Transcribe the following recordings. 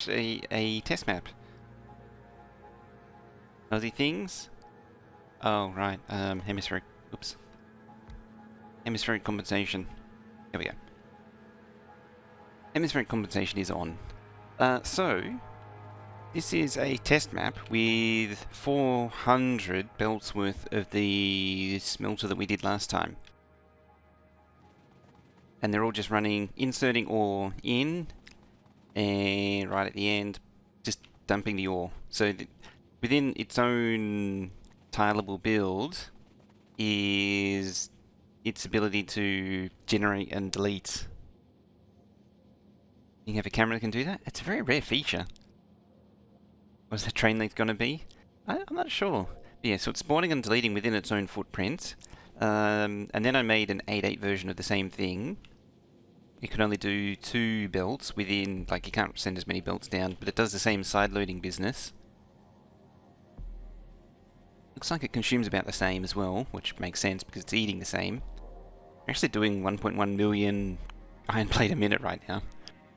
out a test map. Aussie things? Oh, right. Hemispheric. Oops. Hemispheric compensation. There we go. Hemispheric compensation is on. So, this is a test map with 400 belts worth of the smelter that we did last time. And they're all just running, inserting ore in, and right at the end, just dumping the ore. So within its own tileable build is its ability to generate and delete. You have a camera that can do that? It's a very rare feature. What's the train length going to be? I'm not sure. But yeah, so it's spawning and deleting within its own footprint. And then I made an 8.8 version of the same thing. You can only do 2 belts within, like you can't send as many belts down, but it does the same side loading business. Looks like it consumes about the same as well, which makes sense because it's eating the same. We're actually doing 1.1 million iron plate a minute right now,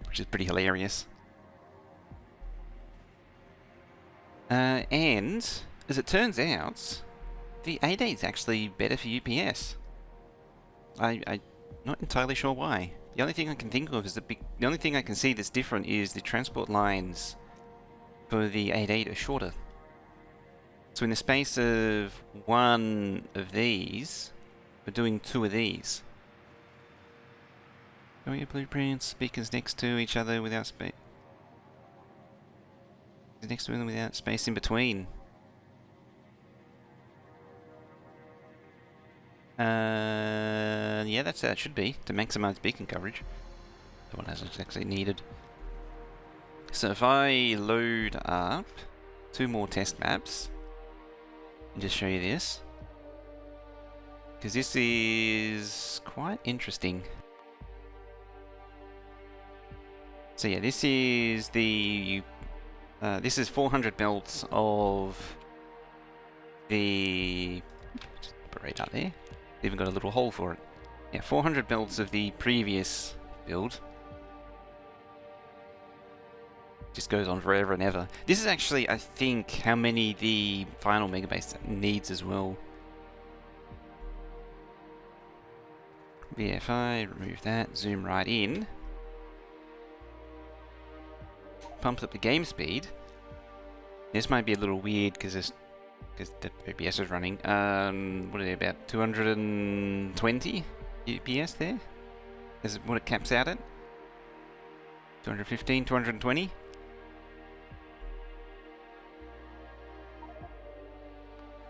which is pretty hilarious. And, as it turns out, the 8.8 is actually better for UPS. I'm not entirely sure why. The only thing I can think of is the only thing I can see that's different is the transport lines for the 8.8 are shorter. So in the space of 1 of these, we're doing 2 of these. Show your blueprints, speakers next to each other without space. Next to them without space in between. Yeah, that's how it should be, to maximize beacon coverage. The one that's actually needed. So if I load up 2 more test maps, and just show you this, because this is quite interesting. So yeah, this is the this is 400 belts of the, just put it right out there. Even got a little hole for it. Yeah, 400 belts of the previous build. Just goes on forever and ever. This is actually, I think, how many the final Megabase needs as well. But yeah, if I remove that, zoom right in, pumps up the game speed. This might be a little weird because the OBS is running. What are they, about 220 UPS there? Is what it caps out at? 215, 220?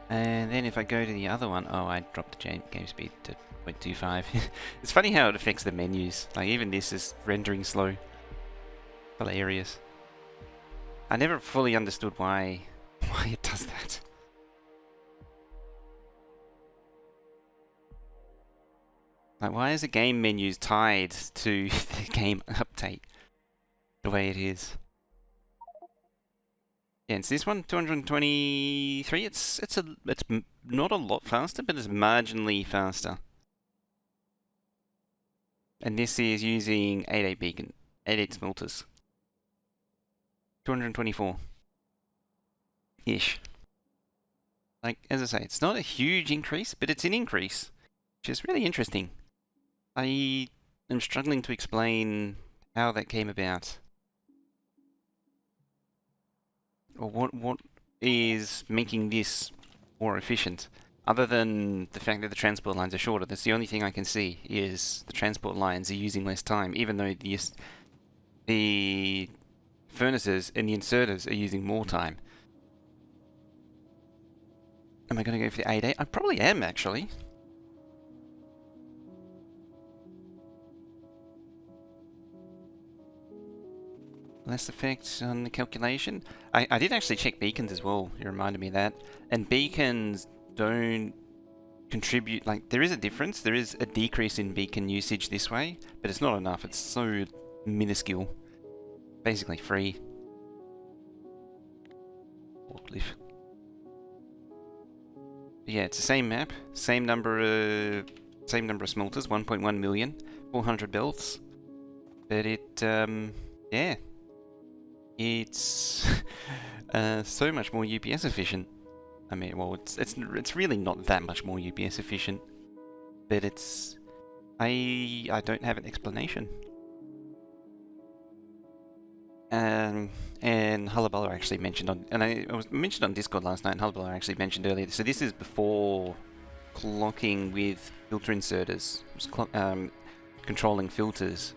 And then if I go to the other one, oh, I dropped the game speed to 0.25. It's funny how it affects the menus. Like even this is rendering slow. Hilarious. I never fully understood why it does that. Like, why is the game menus tied to the game update the way it is? Yeah, it's this one, 223. It's not a lot faster, but it's marginally faster. And this is using 8.8 beacon, 8.8 smelters. 224-ish. Like, as I say, it's not a huge increase, but it's an increase, which is really interesting. I am struggling to explain how that came about. Or what is making this more efficient, other than the fact that the transport lines are shorter. That's the only thing I can see, is the transport lines are using less time, even though the furnaces and the inserters are using more time. Am I going to go for the 8.8? I probably am, actually. Less effect on the calculation. I did actually check beacons as well. You reminded me of that. And beacons don't contribute, like, there is a difference. There is a decrease in beacon usage this way, but it's not enough. It's so minuscule. Basically free. Forklift. But yeah, it's the same map, same number of smelters, 1.1 million, 400 belts. But it, yeah. it's so much more UPS efficient. I mean, well, it's really not that much more UPS efficient, but it's I don't have an explanation. And Hullabaloo actually mentioned on, and I was mentioned on Discord last night, and Hullabaloo actually mentioned earlier, so this is before clocking with filter inserters, controlling filters.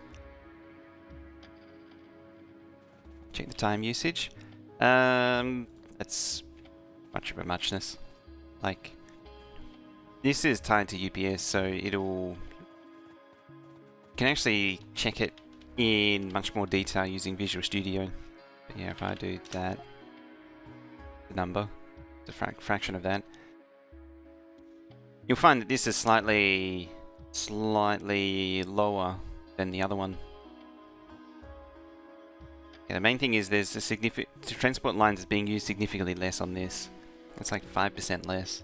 Check the time usage. That's much of a muchness. Like, this is tied to UPS, so you can actually check it in much more detail using Visual Studio. But yeah, if I do that, the number, the fraction of that, you'll find that this is slightly lower than the other one. Yeah, the main thing is there's a significant transport lines is being used significantly less on this. It's like 5% less.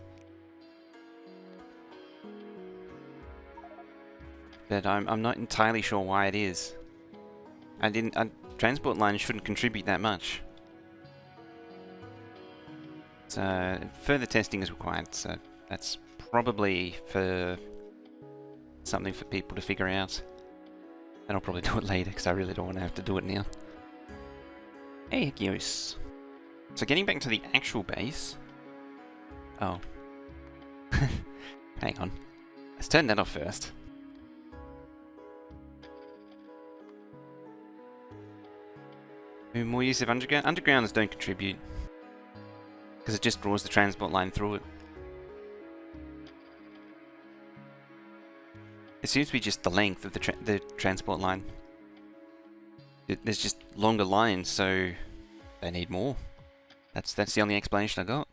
But I'm not entirely sure why it is. Transport lines shouldn't contribute that much. So further testing is required, so that's probably for something for people to figure out. And I'll probably do it later because I really don't want to have to do it now. Hey, Gios. So getting back to the actual base. Oh. Hang on. Let's turn that off first. More use of underground. Undergrounds don't contribute because it just draws the transport line through it. It seems to be just the length of the transport line. There's just longer lines, so they need more. That's the only explanation I got.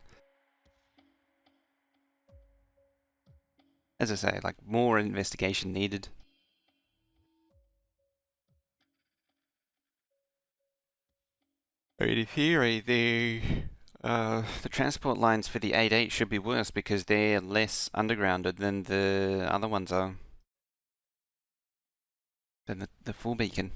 As I say, like, more investigation needed. In theory, the transport lines for the 8.8 should be worse because they're less undergrounded than the other ones are. Than the full beacon.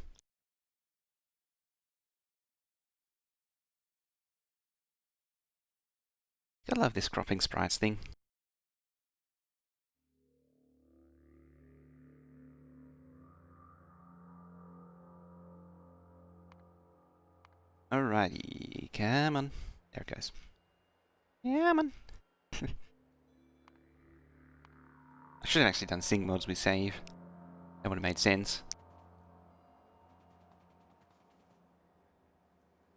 I love this cropping sprites thing. Alrighty, come on. There it goes. Yeah, man. I should have actually done sync mods with save. That would have made sense.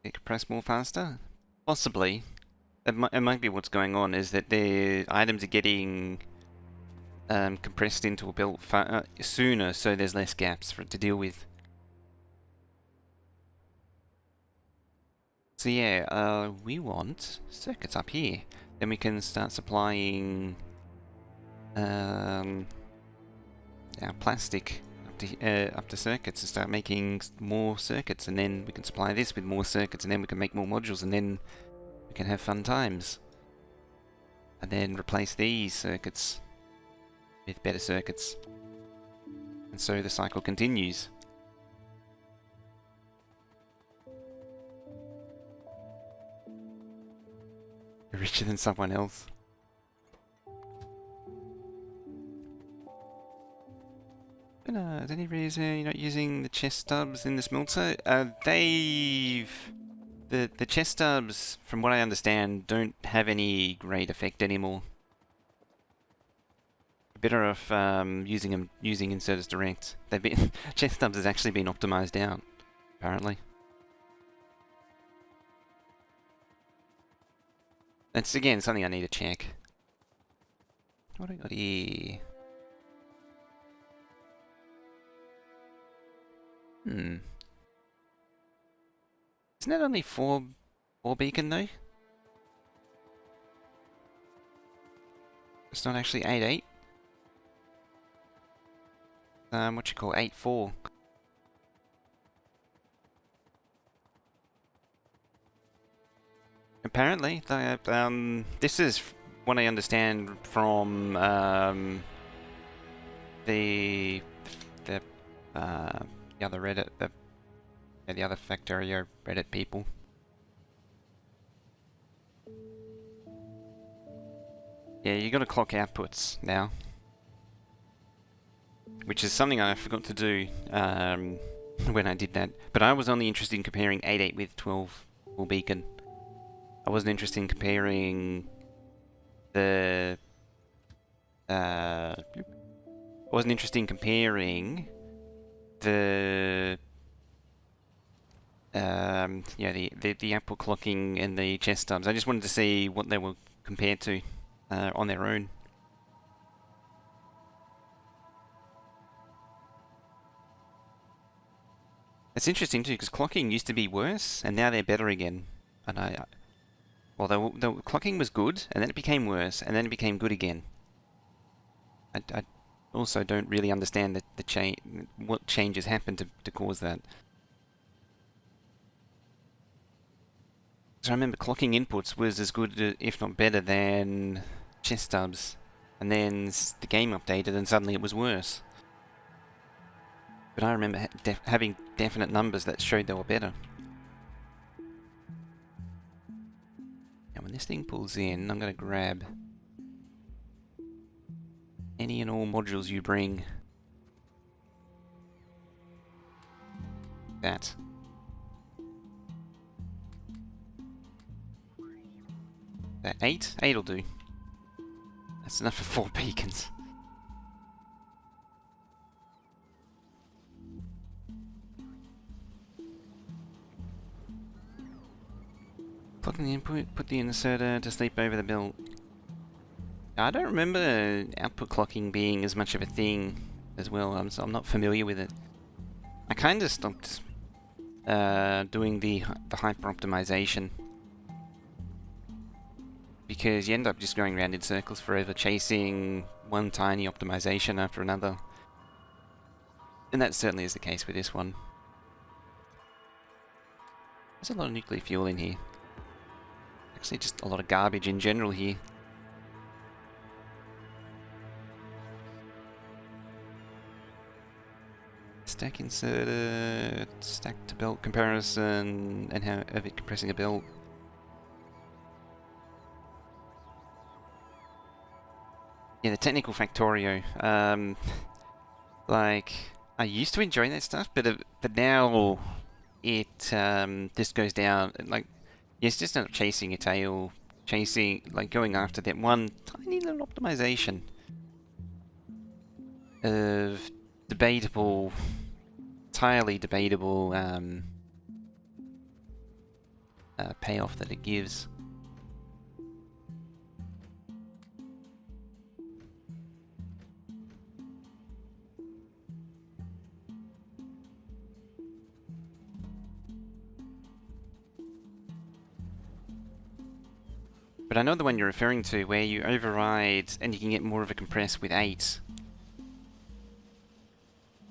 It compress more faster? Possibly. It might be what's going on, is that the items are getting compressed into a build sooner, so there's less gaps for it to deal with. So yeah, we want circuits up here. Then we can start supplying our plastic up to circuits and start making more circuits, and then we can supply this with more circuits, and then we can make more modules, and then we can have fun times. And then replace these circuits with better circuits. And so the cycle continues. You're richer than someone else. But is any reason you're not using the chest stubs in the smelter? The chest stubs, from what I understand, don't have any great effect anymore. Better off using inserters direct. They've been chest stubs has actually been optimized out, apparently. That's again something I need to check. What do I got here? Isn't that only four beacon though? It's not actually 8.8. What you call 8.4. Apparently, this is what I understand from the other Reddit. Yeah, the other Factorio Reddit people. Yeah, you gotta clock outputs now. Which is something I forgot to do when I did that. But I was only interested in comparing 8.8 with 12 full beacon. I wasn't interested in comparing the... I wasn't interested in comparing the... yeah, the output clocking and the chest stubs. I just wanted to see what they were compared to on their own. It's interesting too, because clocking used to be worse, and now they're better again. And well, the clocking was good, and then it became worse, and then it became good again. I also don't really understand what changes happened to cause that. So I remember clocking inputs was as good, if not better, than chest stubs, and then the game updated, and suddenly it was worse. But I remember having definite numbers that showed they were better. Now when this thing pulls in, I'm going to grab any and all modules you bring. That. 8? 8 will do. That's enough for 4 beacons. Plug in the input, put the inserter to sleep over the belt. I don't remember output clocking being as much of a thing as well, so I'm not familiar with it. I kind of stopped doing the hyper optimization because you end up just going around in circles forever, chasing one tiny optimization after another. And that certainly is the case with this one. There's a lot of nuclear fuel in here. Actually, just a lot of garbage in general here. Stack inserter, stack to belt comparison, and how of it compressing a belt. Yeah, the technical Factorio. Like, I used to enjoy that stuff, but now it just goes down. Like, it's just not chasing your tail, like going after that one tiny little optimization of debatable, entirely debatable payoff that it gives. But I know the one you're referring to, where you override and you can get more of a compress with 8.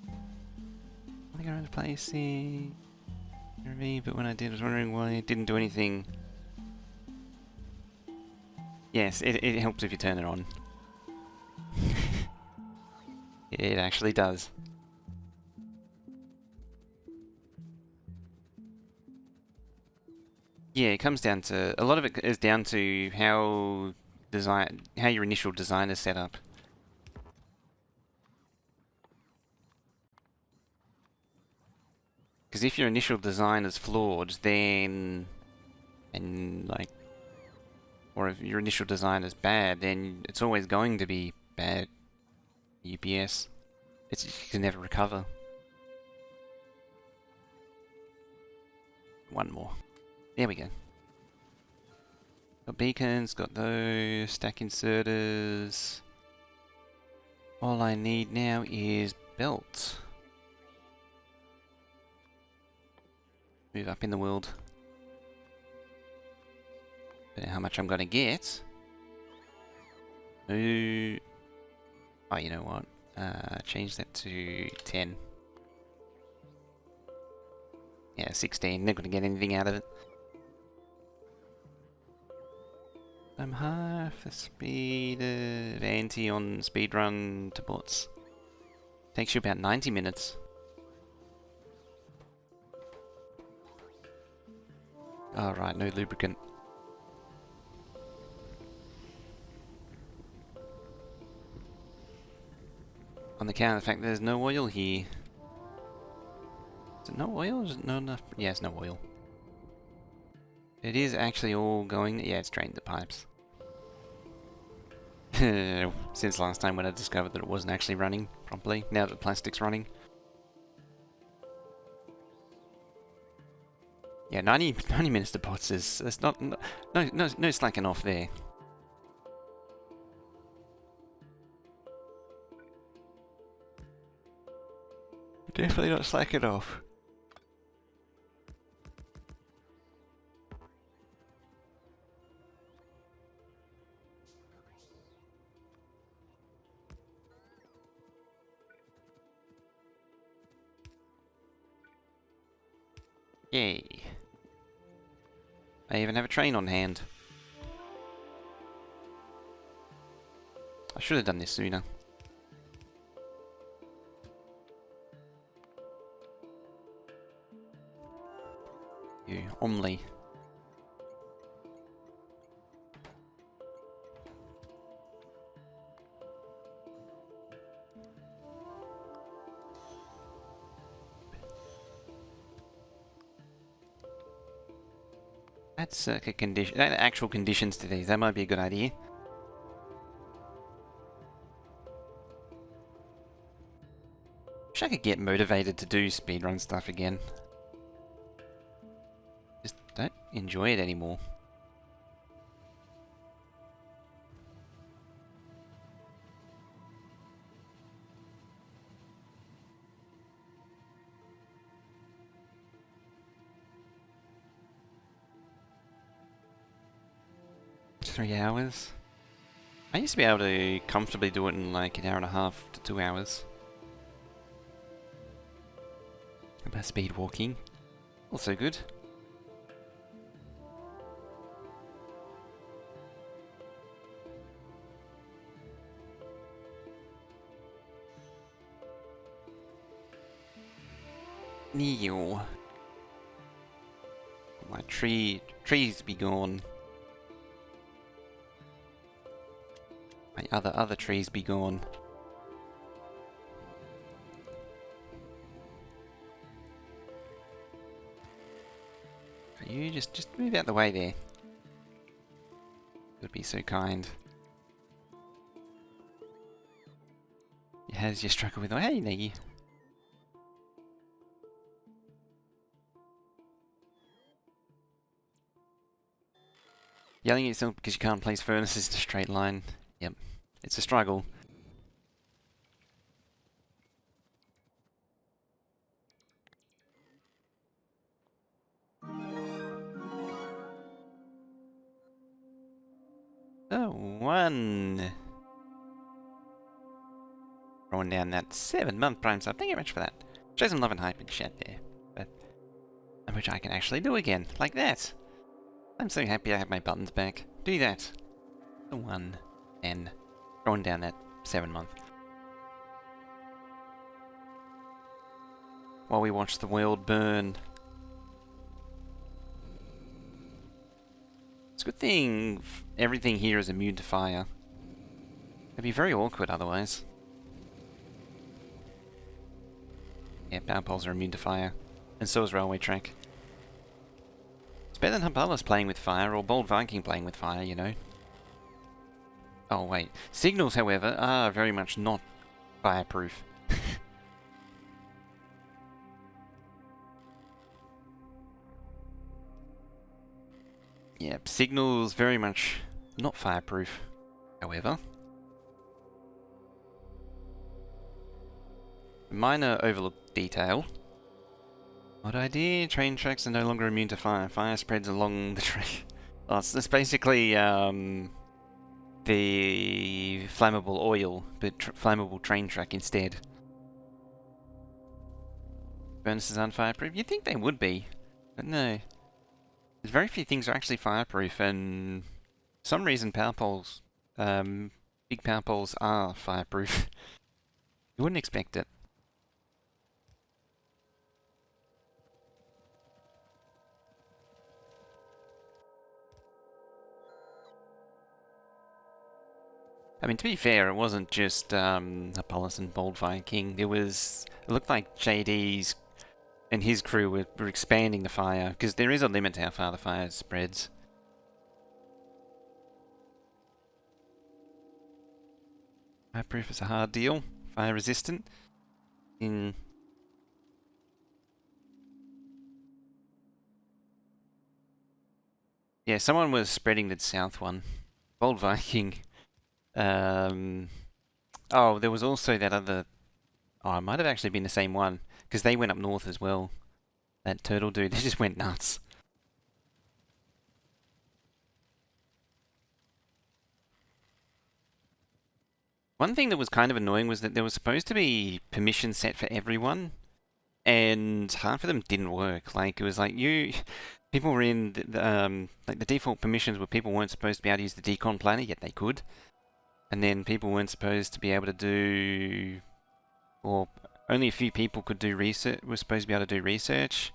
I think I ran to place the RV, but when I did, I was wondering why it didn't do anything. Yes, it helps if you turn it on. It actually does. Yeah, it comes down to, a lot of it is down to how your initial design is set up. Because if your initial design is flawed, then, or if your initial design is bad, then it's always going to be bad UPS. You can never recover. One more. There we go. Got beacons, got those, stack inserters. All I need now is belt. Move up in the world. Don't know how much I'm gonna get. Ooh. Oh, you know what? Change that to 10. Yeah, 16. Not gonna get anything out of it. I'm half the speed of anti on speedrun to bots. Takes you about 90 minutes. Oh, right, no lubricant. On the count of the fact there's no oil here. Is it no oil? Is it no enough? Yeah, it's no oil. It is actually all going... Yeah, it's drained the pipes. Since last time when I discovered that it wasn't actually running properly, now that the plastic's running. Yeah, 90 minutes to pots is... It's not... No slacking off there. Definitely not slacking off. Yay. I even have a train on hand. I should have done this sooner. You, Omni. Add circuit condition, add actual conditions to these. That might be a good idea. Wish I could get motivated to do speedrun stuff again. Just don't enjoy it anymore. Three hours? I used to be able to comfortably do it in like an hour and a half to 2 hours. About speed walking. Also good. Neo. My trees be gone. My other trees be gone. You just move out the way there. You'd be so kind. It has your struggle with. Oh, hey, Negi. Yelling at yourself because you can't place furnaces in a straight line. Yep, it's a struggle. Oh, one. Throwing down that 7-month Prime sub. Thank you very much for that. Show some love and hype in chat there. But, which I can actually do again, like that. I'm so happy I have my buttons back. Do that. The 1 and throwing down that 7-month. While we watch the world burn. It's a good thing everything here is immune to fire. It'd be very awkward otherwise. Yeah, power poles are immune to fire. And so is railway track. It's better than Habalas playing with fire, or Bold Viking playing with fire, you know. Oh wait. Signals, however, are very much not fireproof. Yeah, signals very much not fireproof, however. Minor overlooked detail. What idea? Train tracks are no longer immune to fire. Fire spreads along the track. Oh, it's basically the flammable oil, but flammable train track instead. Furnaces aren't fireproof? You'd think they would be, but no. There's very few things are actually fireproof, and for some reason power poles, big power poles are fireproof. You wouldn't expect it. I mean, to be fair, it wasn't just Apollos and Bold Viking. It looked like JD's and his crew were expanding the fire, because there is a limit to how far the fire spreads. Fireproof is a hard deal. Fire resistant. Yeah, someone was spreading the south one. Bold Viking. Oh, there was also that other... Oh, it might have actually been the same one, because they went up north as well. That turtle dude, they just went nuts. One thing that was kind of annoying was that there was supposed to be permissions set for everyone, and half of them didn't work. Like, it was like people were in like the default permissions where people weren't supposed to be able to use the decon planner, yet they could. And then people weren't supposed to be able to do, or only a few people could do research, were supposed to be able to do research,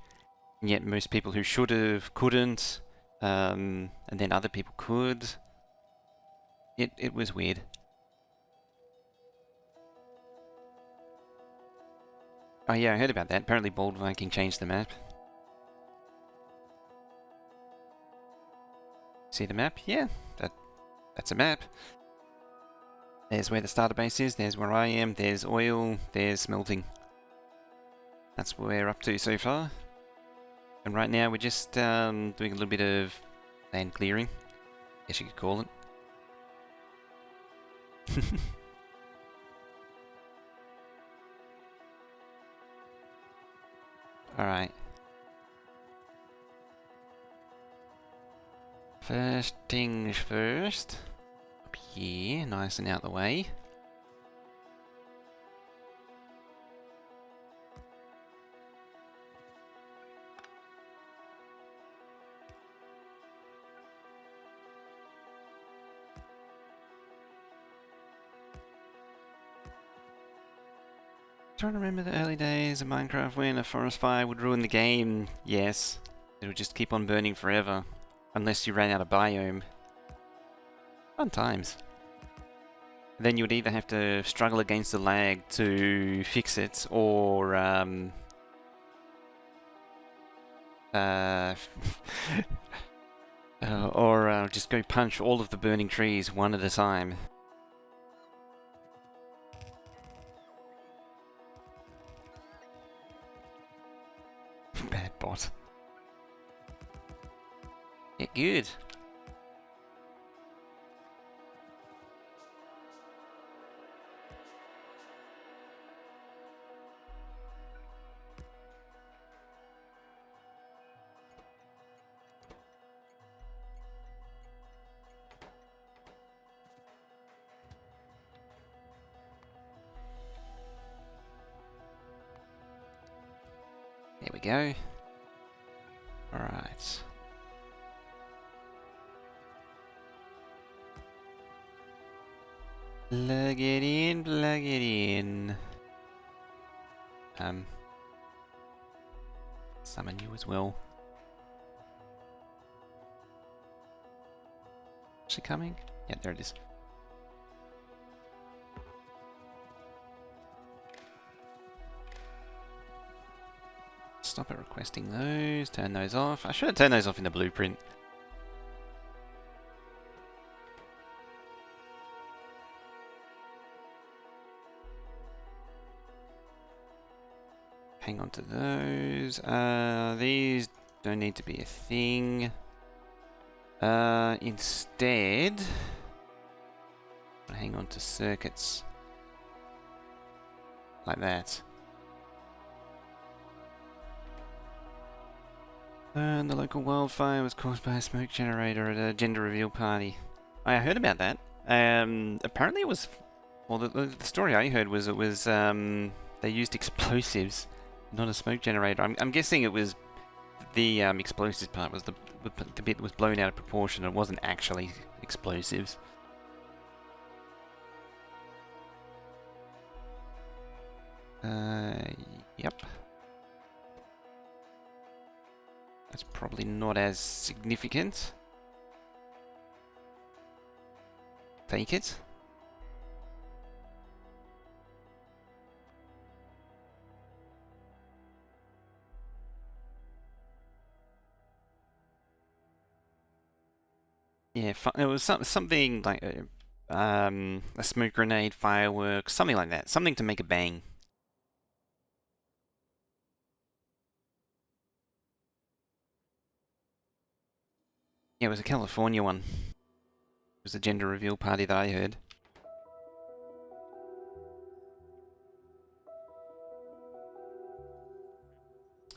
and yet most people who should have couldn't, and then other people could. It was weird. Oh yeah, I heard about that. Apparently Bold Viking changed the map. See the map? Yeah, that's a map. There's where the starter base is, there's where I am, there's oil, there's smelting. That's what we're up to so far. And right now we're just doing a little bit of land clearing, I guess you could call it. Alright. First things first. Up here, nice and out the way. Trying to remember the early days of Minecraft when a forest fire would ruin the game. Yes, it would just keep on burning forever, unless you ran out of biome. Fun times. Then you would either have to struggle against the lag to fix it, or just go punch all of the burning trees one at a time. Bad bot. Yeah, good. There we go. Alright. Plug it in, plug it in. Summon you as well. Is she coming? Yeah, there it is. Stop it requesting those, turn those off. I should have turned those off in the blueprint. Hang on to those. These don't need to be a thing. Instead, hang on to circuits. Like that. And the local wildfire was caused by a smoke generator at a gender reveal party. I heard about that. Apparently it was... Well, the story I heard was it was... they used explosives, not a smoke generator. I'm guessing it was... The explosives part was the bit that was blown out of proportion. It wasn't actually explosives. Yep. That's probably not as significant. Take it. Yeah, it was something like a smoke grenade, fireworks, something like that. Something to make a bang. Yeah, it was a California one. It was a gender reveal party that I heard.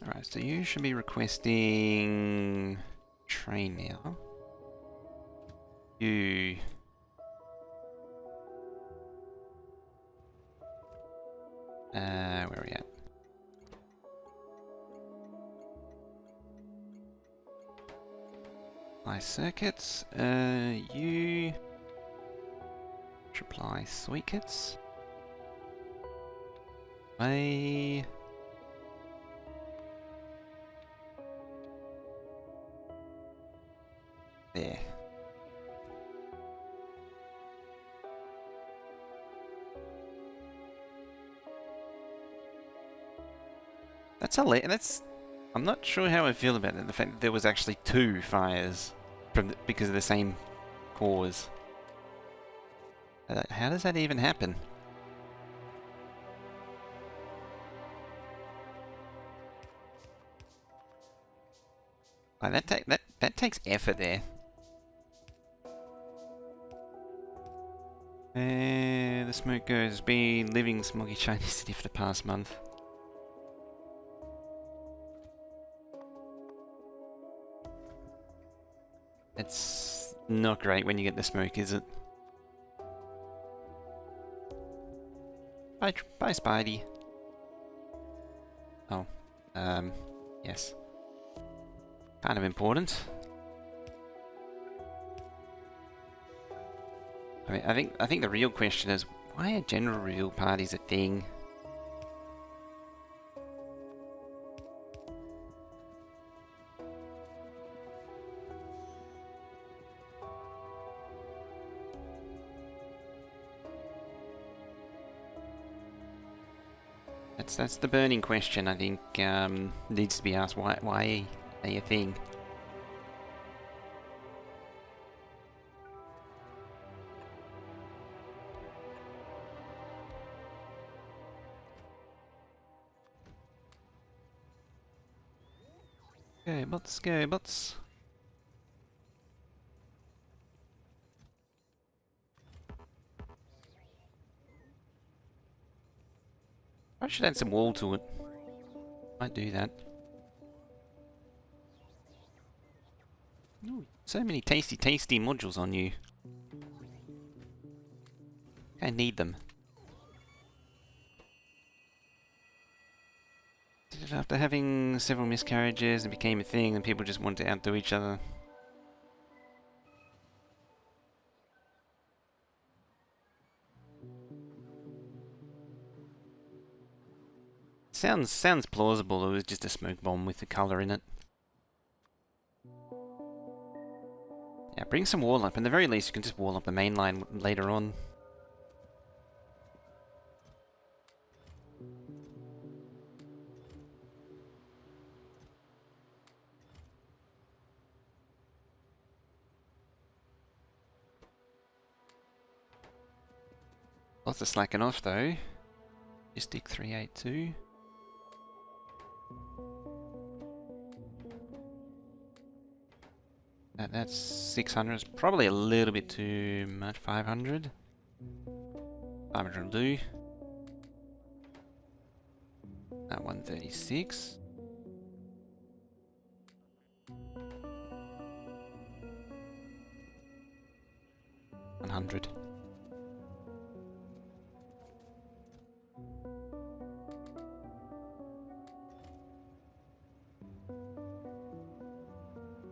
Alright, so you should be requesting train now. You... where are we at? My circuits. You... Supply sweet kits. I... There. That's... I'm not sure how I feel about it. The fact that there was actually 2 fires because of the same cause. How does that even happen? Like that takes effort there. The smoke goes. Been living smoggy Chinese city for the past month. It's not great when you get the smoke, is it? Bye, Spidey. Oh, yes. Kind of important. I mean, I think the real question is, why are general reveal parties a thing? That's the burning question. I think needs to be asked. Why are they a thing? Go bots, go bots. I should add some wall to it. Might do that. Ooh, so many tasty modules on you. I need them. After having several miscarriages, it became a thing and people just wanted to outdo each other. Sounds plausible. It was just a smoke bomb with the colour in it. Yeah, bring some wall up. In the very least, you can just wall up the main line later on. Lots of slacking off though. Stick 382. That's 600. It's probably a little bit too much. 500. 500 will do. At 136. 100.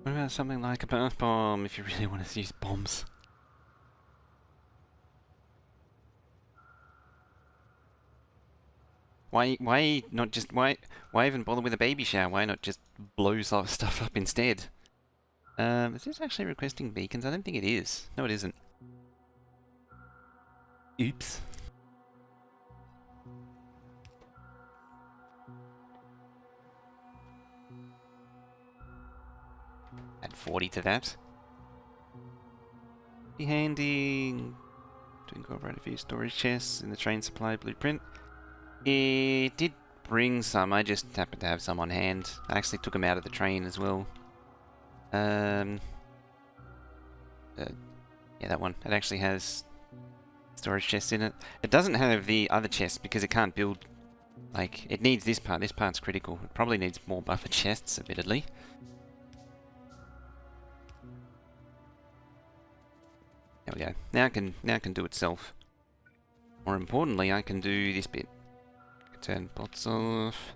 What about something like a bath bomb if you really want to use bombs? Why not just why even bother with a baby shower? Why not just blow stuff up instead? Is this actually requesting beacons? I don't think it is. No, it isn't. Oops. Add 40 to that. Be handy to incorporate a few storage chests in the train supply blueprint. It did bring some, I just happened to have some on hand. I actually took them out of the train as well. Yeah, that one. It actually has storage chests in it. It doesn't have the other chests because it can't build, like, it needs this part. This part's critical. It probably needs more buffer chests, admittedly. There we go. Now it can do itself. More importantly, I can do this bit. Turn bots off.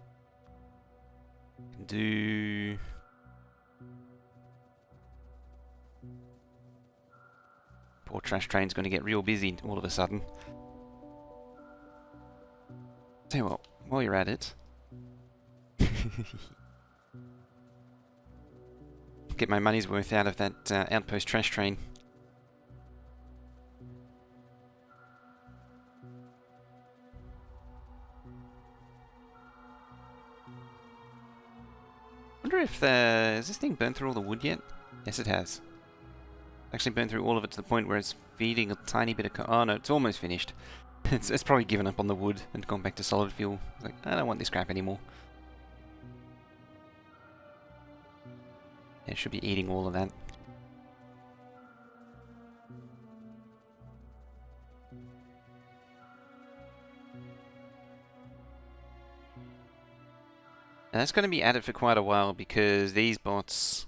Do poor trash train's going to get real busy all of a sudden. Tell you what, while you're at it, get my money's worth out of that outpost trash train. Wonder if has this thing burned through all the wood yet? Yes, it has. Actually burned through all of it to the point where it's feeding a tiny bit of oh no, it's almost finished. It's probably given up on the wood and gone back to solid fuel. It's like, I don't want this crap anymore. Yeah, it should be eating all of that. And that's going to be at it for quite a while because these bots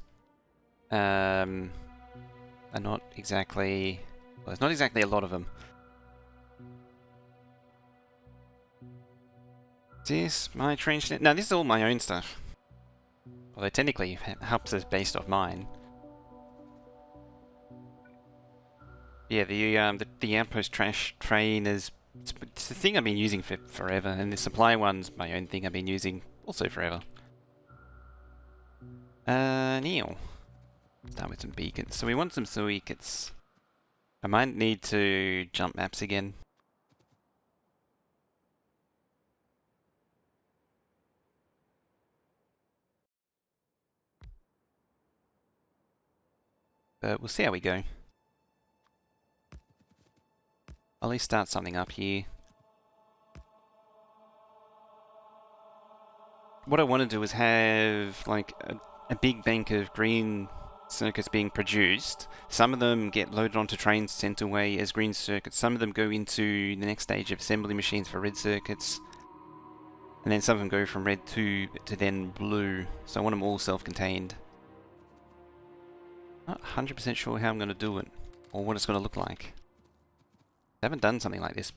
are not exactly... well, there's not exactly a lot of them. Is this my train... no, this is all my own stuff. Although technically helps is based off mine. Yeah, the outpost trash train is... it's the thing I've been using for forever, and the supply one's my own thing I've been using also forever. Neil. Start with some beacons. So we want some beacons. I might need to jump maps again. But we'll see how we go. I'll at least start something up here. What I want to do is have like a big bank of green circuits being produced. Some of them get loaded onto trains sent away as green circuits. Some of them go into the next stage of assembly machines for red circuits. And then some of them go from red to then blue. So I want them all self-contained. Not 100% sure how I'm going to do it or what it's going to look like. I haven't done something like this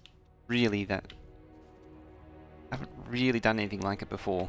really I haven't really done anything like it before.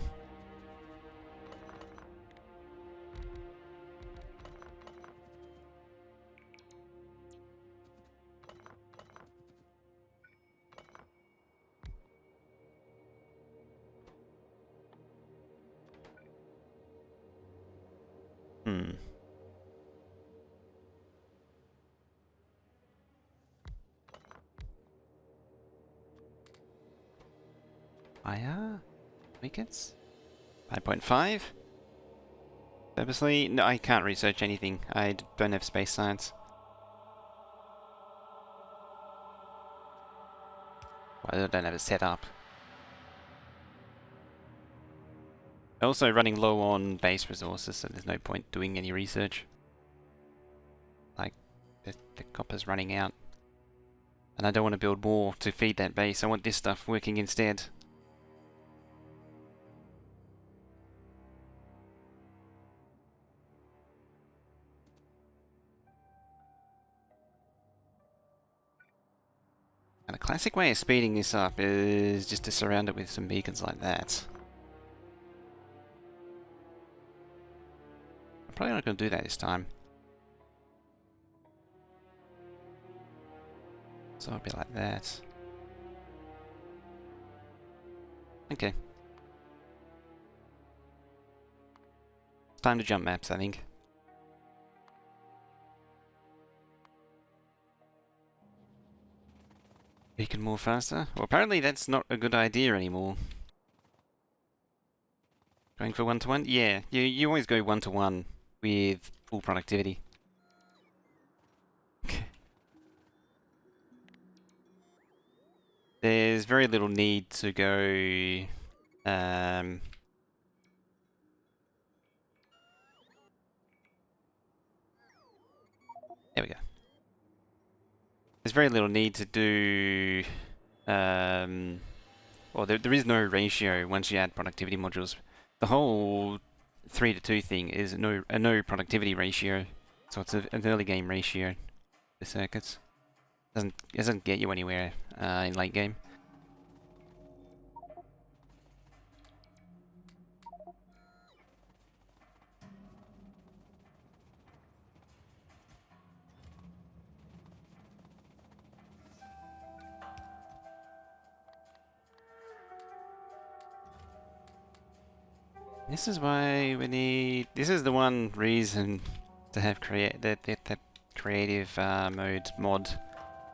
Wickets? 5.5? Purposely? No, I can't research anything. I don't have space science. Well, I don't have it set up. Also running low on base resources, so there's no point doing any research. Like, the copper's running out. And I don't want to build more to feed that base. I want this stuff working instead. And a classic way of speeding this up is just to surround it with some beacons like that. I'm probably not going to do that this time. So it'll be like that. Okay. It's time to jump maps, I think. Beacon more faster? Well, apparently that's not a good idea anymore. Going for 1-to-1? Yeah, you always go 1-to-1 with full productivity. there's very little need to go. There we go. There's very little need to do. Well, there is no ratio once you add productivity modules. The whole 3 to 2 thing is a no productivity ratio, so it's an early game ratio for circuits. Doesn't get you anywhere in late game. This is why we need. This is the one reason to have that creative mode mod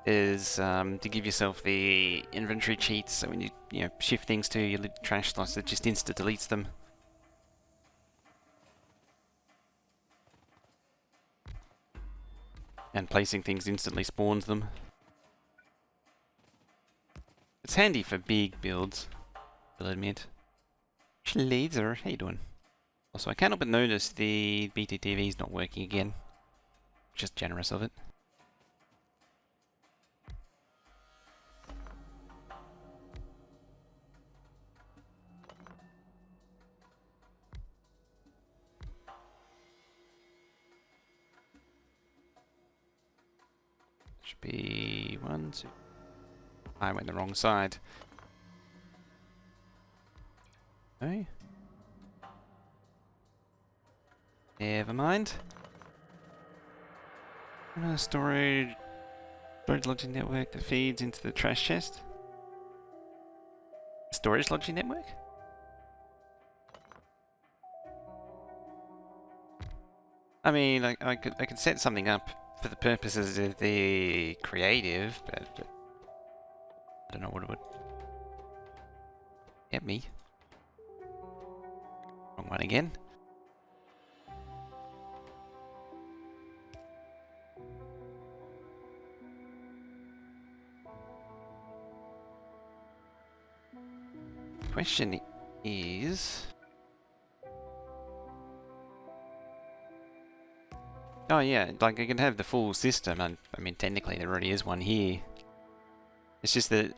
is to give yourself the inventory cheats. So when you shift things to your trash slots, it just insta deletes them. And placing things instantly spawns them. It's handy for big builds, I'll admit. Laser, how you doing? Also, I can't help but notice the BTTV is not working again. Just generous of it. Should be 1, 2. I went the wrong side. Okay. Never mind. Storage logic network that feeds into the trash chest. Storage logic network? I mean, I could set something up for the purposes of the creative, but I don't know what it would get me. Wrong one again. Question is... Oh yeah, like I can have the full system, and I mean technically there already is one here. It's just that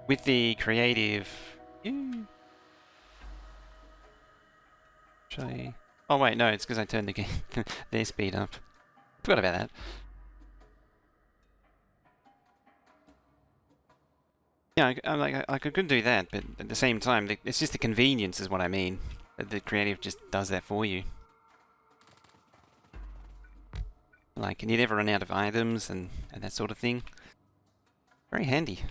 with the creative... Actually... Oh wait, no, it's because I turned the game their speed up. Forgot about that. Yeah, I could do that, but at the same time, it's just the convenience is what I mean. The creative just does that for you. Like, and you never run out of items and that sort of thing. Very handy.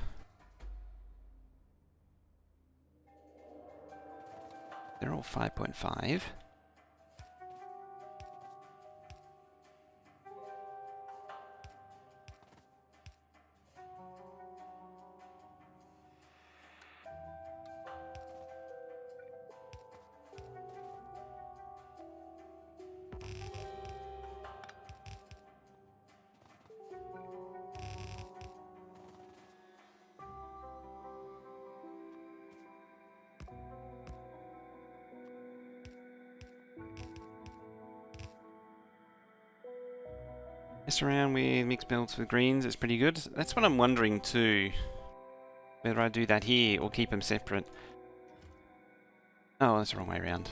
They're all 5.5. Mess around with mixed belts with greens, it's pretty good. That's what I'm wondering too. Whether I do that here or keep them separate. Oh, that's the wrong way around.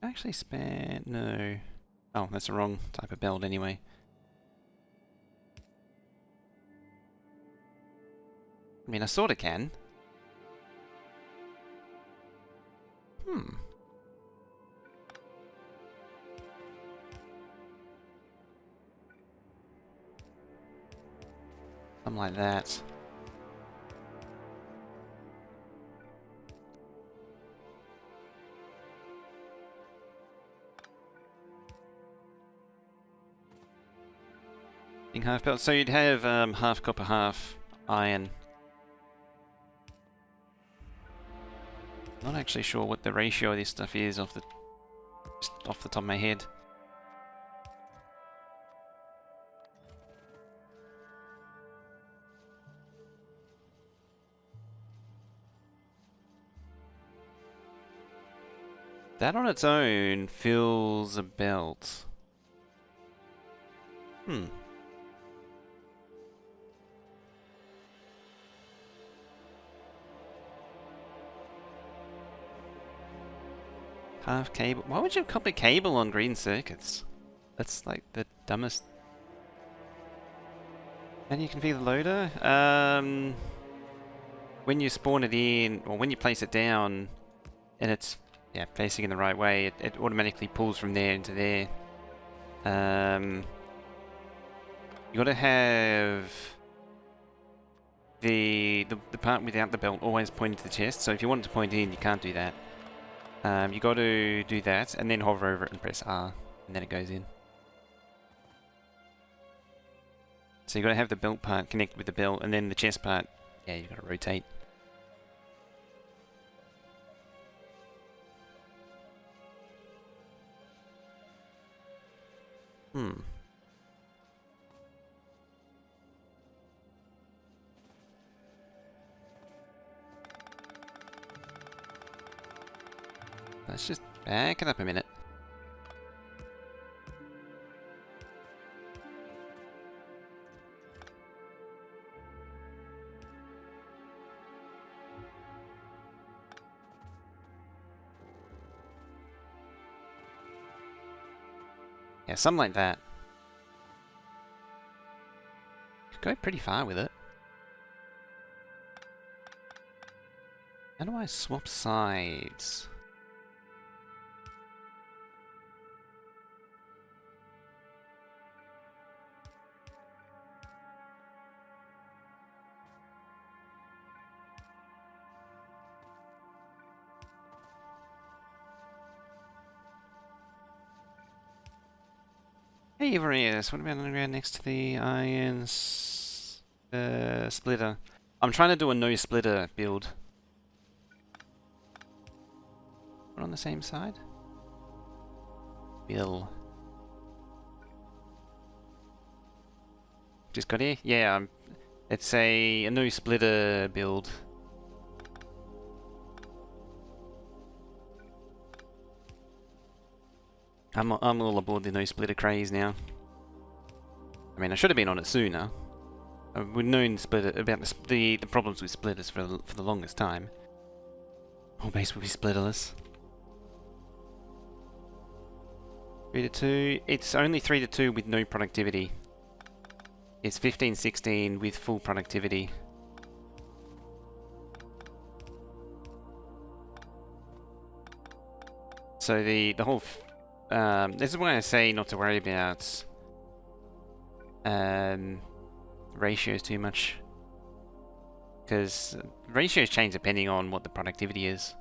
Actually span... no. Oh, that's the wrong type of belt anyway. I mean, I sorta can. Something like that. Being half belt. So you'd have half copper, half iron. Not actually sure what the ratio of this stuff is just off the top of my head. That on its own fills a belt. Hmm. Half cable. Why would you have copper cable on green circuits? That's like the dumbest. How do you configure the loader? When you spawn it in, or when you place it down, and it's facing in the right way, it automatically pulls from there into there. You got to have the part without the belt always pointing to the chest. So if you want it to point in, you can't do that. You got to do that, and then hover over it and press R, and then it goes in. So you got to have the belt part connect with the belt, and then the chest part, yeah, you got to rotate. Let's just back it up a minute. Yeah, something like that. Could go pretty far with it. How do I swap sides? Hey Evarius, what about underground next to the iron splitter? I'm trying to do a no splitter build. We're on the same side? Bill. Just got here? Yeah, it's a no splitter build. I'm all aboard the no splitter craze now. I mean, I should have been on it sooner. We've known about the problems with splitters for the longest time. Whole base will be splitterless. 3 to 2. It's only 3 to 2 with no productivity. It's 15-16 with full productivity. So the whole this is why I say not to worry about ratios too much, because ratios change depending on what the productivity is.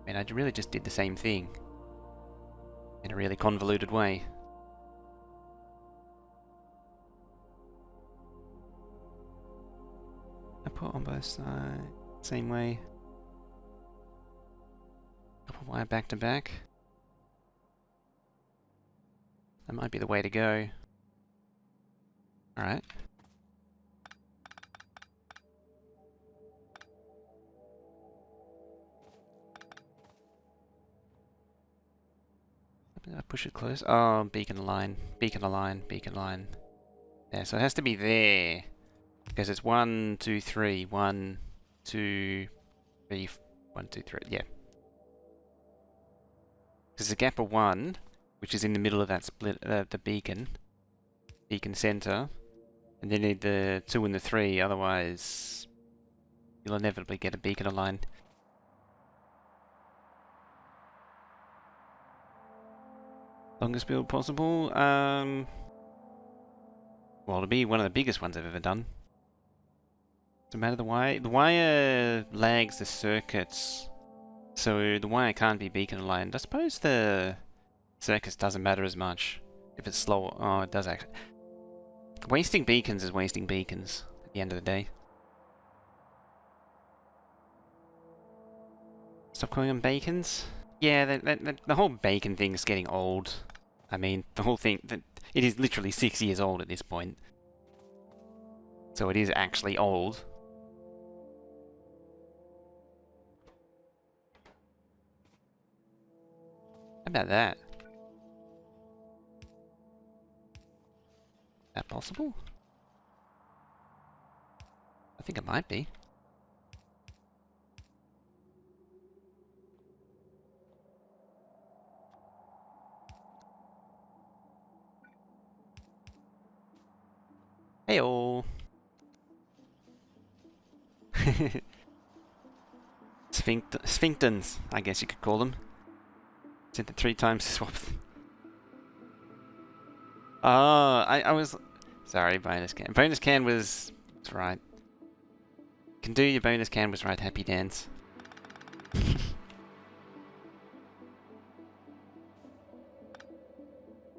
And I really just did the same thing in a really convoluted way. I put on both sides same way. Couple wire back to back. That might be the way to go. Alright. I push it close. Oh, beacon align, beacon align, beacon align. Yeah, so it has to be there. Because it's 1, 2, 3. 1, 2, 3. 1, 2, 3. Yeah. There's a gap of 1, which is in the middle of that split, the beacon center, and then you need the 2 and the 3, otherwise you'll inevitably get a beacon aligned. Longest build possible? Well, it'll be one of the biggest ones I've ever done. Doesn't matter the wire. The wire lags the circuits, so the wire can't be beacon aligned. I suppose the circuits doesn't matter as much if it's slower. Oh, it does actually. Wasting beacons is wasting beacons at the end of the day. Stop calling them bacons? Yeah, the whole bacon thing's getting old. I mean, the whole thing, it is literally 6 years old at this point. So it is actually old. How about that? Is that possible? I think it might be. Heyo. Sphinxtons, I guess you could call them. Sent it 3 times to swap. Oh, I was... Sorry, bonus can. Bonus can was... That's right. Can do your bonus can was right, happy dance.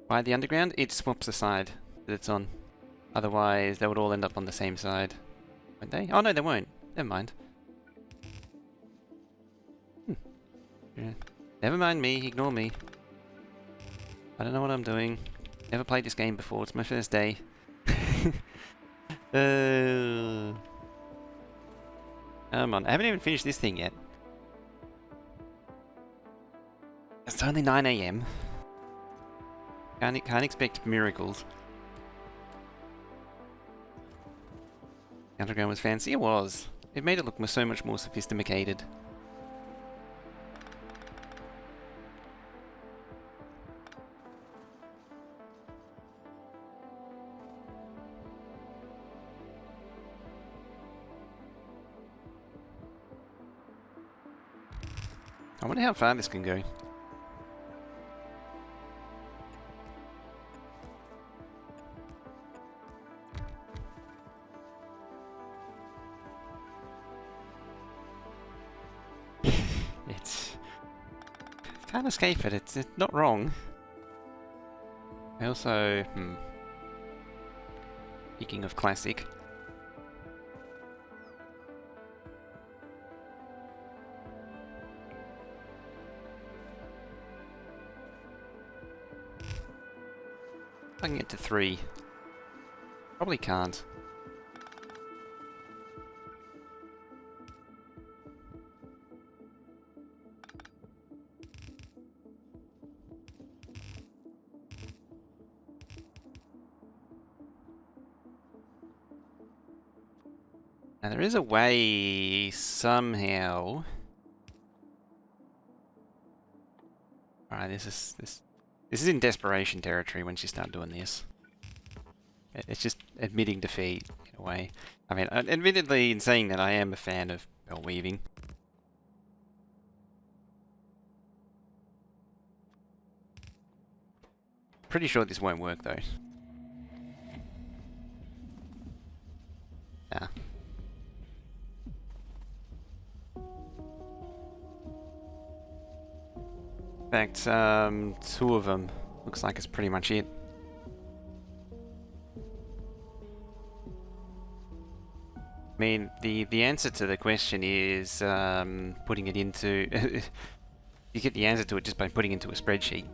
Why the underground? It swaps the side that it's on. Otherwise, they would all end up on the same side. Won't they? Oh no, they won't. Never mind. Yeah. Never mind me, ignore me. I don't know what I'm doing. Never played this game before, it's my first day. Come on, I haven't even finished this thing yet. It's only 9 AM. Can't expect miracles. Underground was fancy. It was. It made it look so much more sophisticated. I wonder how far this can go. Can't escape it, it's not wrong. I also... Speaking of classic... I can get to 3. Probably can't. Now there is a way somehow. Alright, this is in desperation territory once you start doing this. It's just admitting defeat in a way. I mean, admittedly, in saying that, I am a fan of belt weaving. Pretty sure this won't work though. Yeah. In fact, 2 of them looks like it's pretty much it. I mean, the answer to the question is putting it into... you get the answer to it just by putting it into a spreadsheet.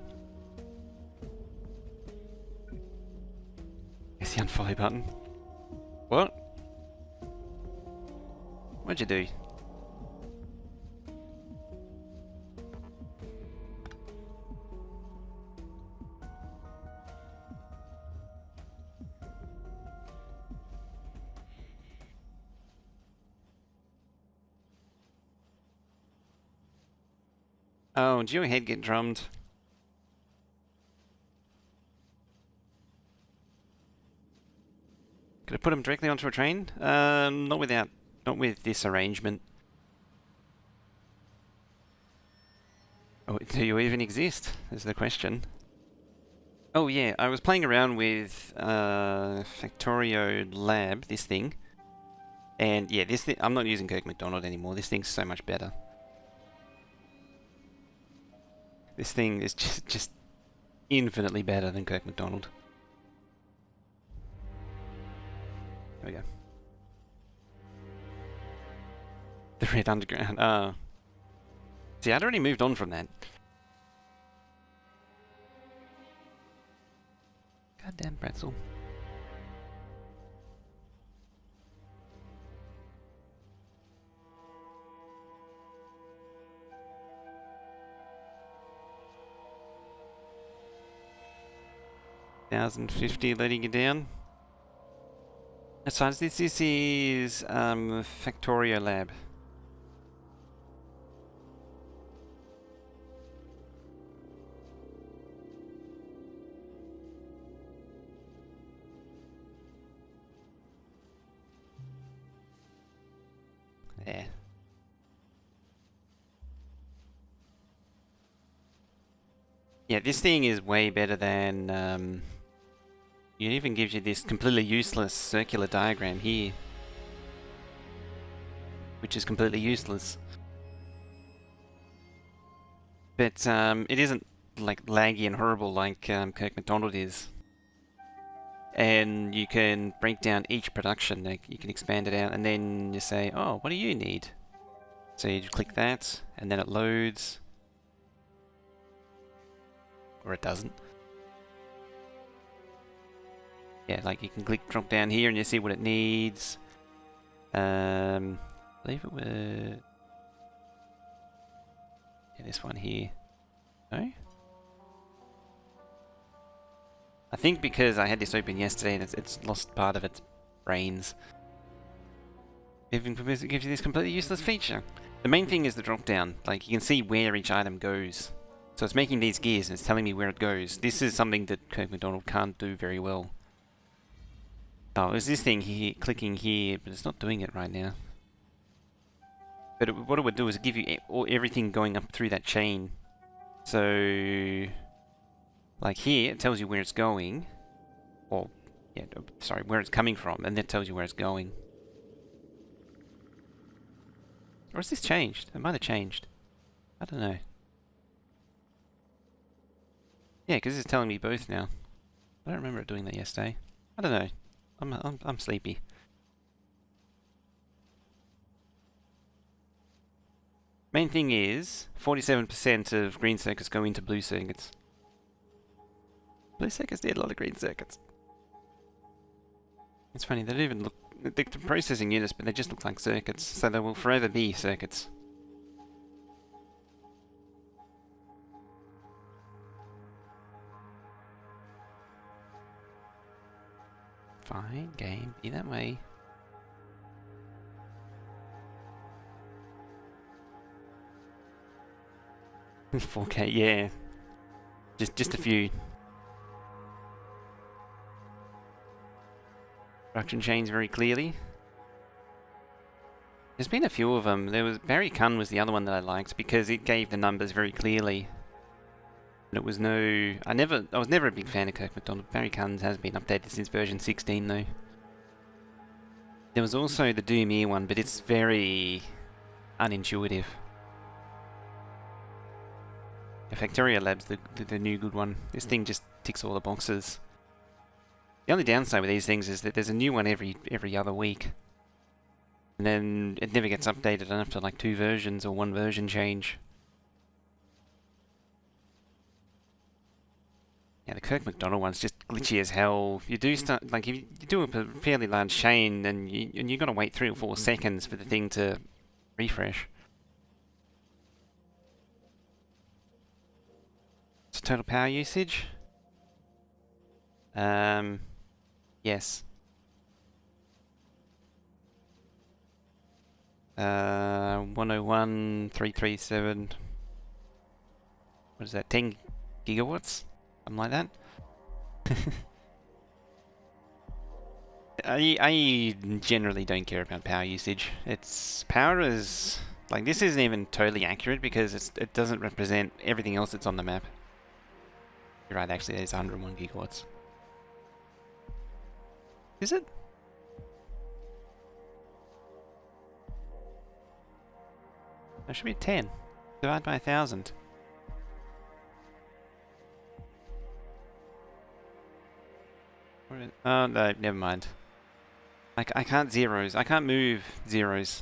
It's the unfollow button. What? What'd you do? Oh, did your head get drummed? Could I put him directly onto a train? Not with this arrangement. Oh, do you even exist? Is the question. Oh yeah, I was playing around with Factorio Lab, this thing. And yeah, this thing, I'm not using Kirk McDonald anymore. This thing's so much better. This thing is just infinitely better than Kirk McDonald. There we go. The Red Underground. See, I'd already moved on from that. Goddamn pretzel. $1,050 letting you down. Besides this is Factorio Lab. There. Yeah, this thing is way better than it even gives you this completely useless circular diagram here, which is completely useless. But it isn't like laggy and horrible like Kirk McDonald is. And you can break down each production, like you can expand it out, and then you say, oh, what do you need? So you click that, and then it loads. Or it doesn't. Yeah, like you can drop down here and you see what it needs. I believe it was... Yeah, this one here. No? I think because I had this open yesterday and it's lost part of its brains. It gives you this completely useless feature. The main thing is the drop down. Like, you can see where each item goes. So it's making these gears and it's telling me where it goes. This is something that Kirk McDonald can't do very well. Oh, is this thing here, clicking here, but it's not doing it right now. But what it would do is give you everything going up through that chain. So, like here, it tells you where it's going. Or, yeah, sorry, where it's coming from, and that tells you where it's going. Or has this changed? It might have changed. I don't know. Yeah, because it's telling me both now. I don't remember it doing that yesterday. I don't know. I'm sleepy. Main thing is, 47% of green circuits go into blue circuits. Blue circuits need a lot of green circuits. It's funny, they don't even look... They're processing units, but they just look like circuits, so they will forever be circuits. Fine, game, be that way. $4K, yeah. Just a few. Production chains very clearly. There's been a few of them. There was Barry Cunn was the other one that I liked because it gave the numbers very clearly. And it was no... I was never a big fan of Kirk McDonald. Barry Cunn has been updated since version 16 though. There was also the Doomir one, but it's very unintuitive. The Factorio Lab's the new good one. This thing just ticks all the boxes. The only downside with these things is that there's a new one every other week. And then it never gets updated after like 2 versions or 1 version change. Yeah, the Kirk McDonald one's just glitchy as hell. You do start, like, if you do a fairly large chain and you gotta wait 3 or 4 seconds for the thing to refresh. So total power usage? Yes. 101,337. What is that? 10 gigawatts? Something like that. I generally don't care about power usage. Power is like, this isn't even totally accurate because it doesn't represent everything else that's on the map. You're right, actually, there's 101 gigawatts. Is it? That should be 10. Divide by 1,000. Oh, no, never mind. I can't zeros. I can't move zeros.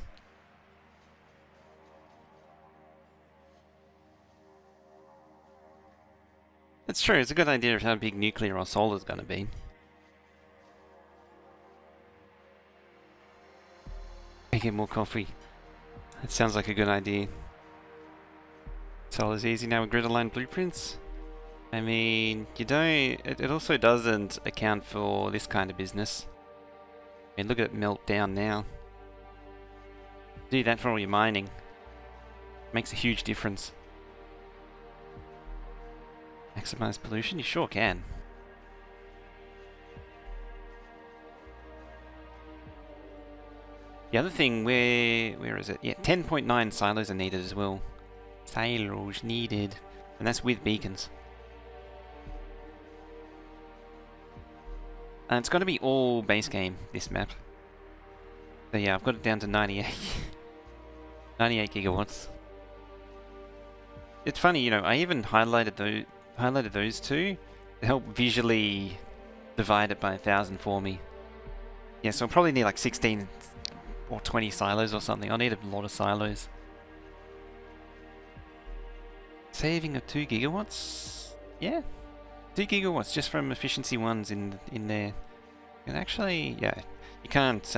It's true, it's a good idea of how big nuclear or solar's gonna be. Making more coffee. That sounds like a good idea. Solar's easy now with grid-aligned blueprints. I mean, you don't... It also doesn't account for this kind of business. I mean, look at it melt down now. Do that for all your mining. Makes a huge difference. Maximize pollution? You sure can. The other thing, where is it? Yeah, 10.9 silos are needed as well. Silos needed. And that's with beacons. And it's got to be all base game, this map. So yeah, I've got it down to 98. 98 gigawatts. It's funny, you know, I even highlighted those two to help visually divide it by 1,000 for me. Yeah, so I'll probably need like 16 or 20 silos or something. I'll need a lot of silos. Saving of 2 gigawatts? Yeah. 2 gigawatts just from efficiency ones in there. And actually, yeah, you can't,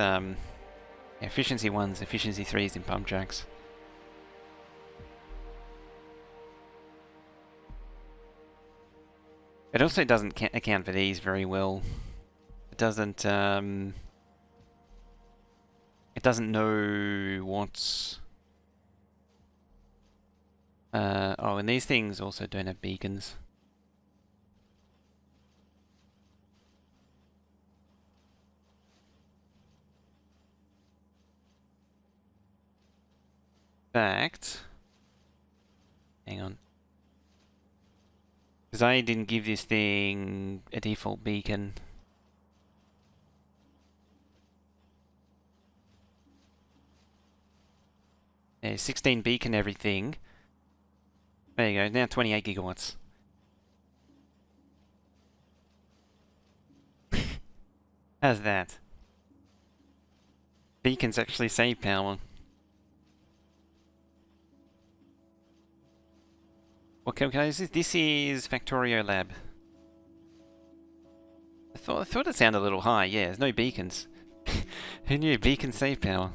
efficiency ones, efficiency threes in pump jacks. It also doesn't account for these very well. It doesn't know what's... oh, and these things also don't have beacons. In fact, hang on. Because I didn't give this thing a default beacon. Yeah, 16 beacon everything. There you go, now 28 gigawatts. How's that? Beacons actually save power. Okay, this is Factorio Lab. I thought it sounded a little high. Yeah, there's no beacons. Who knew beacons save power?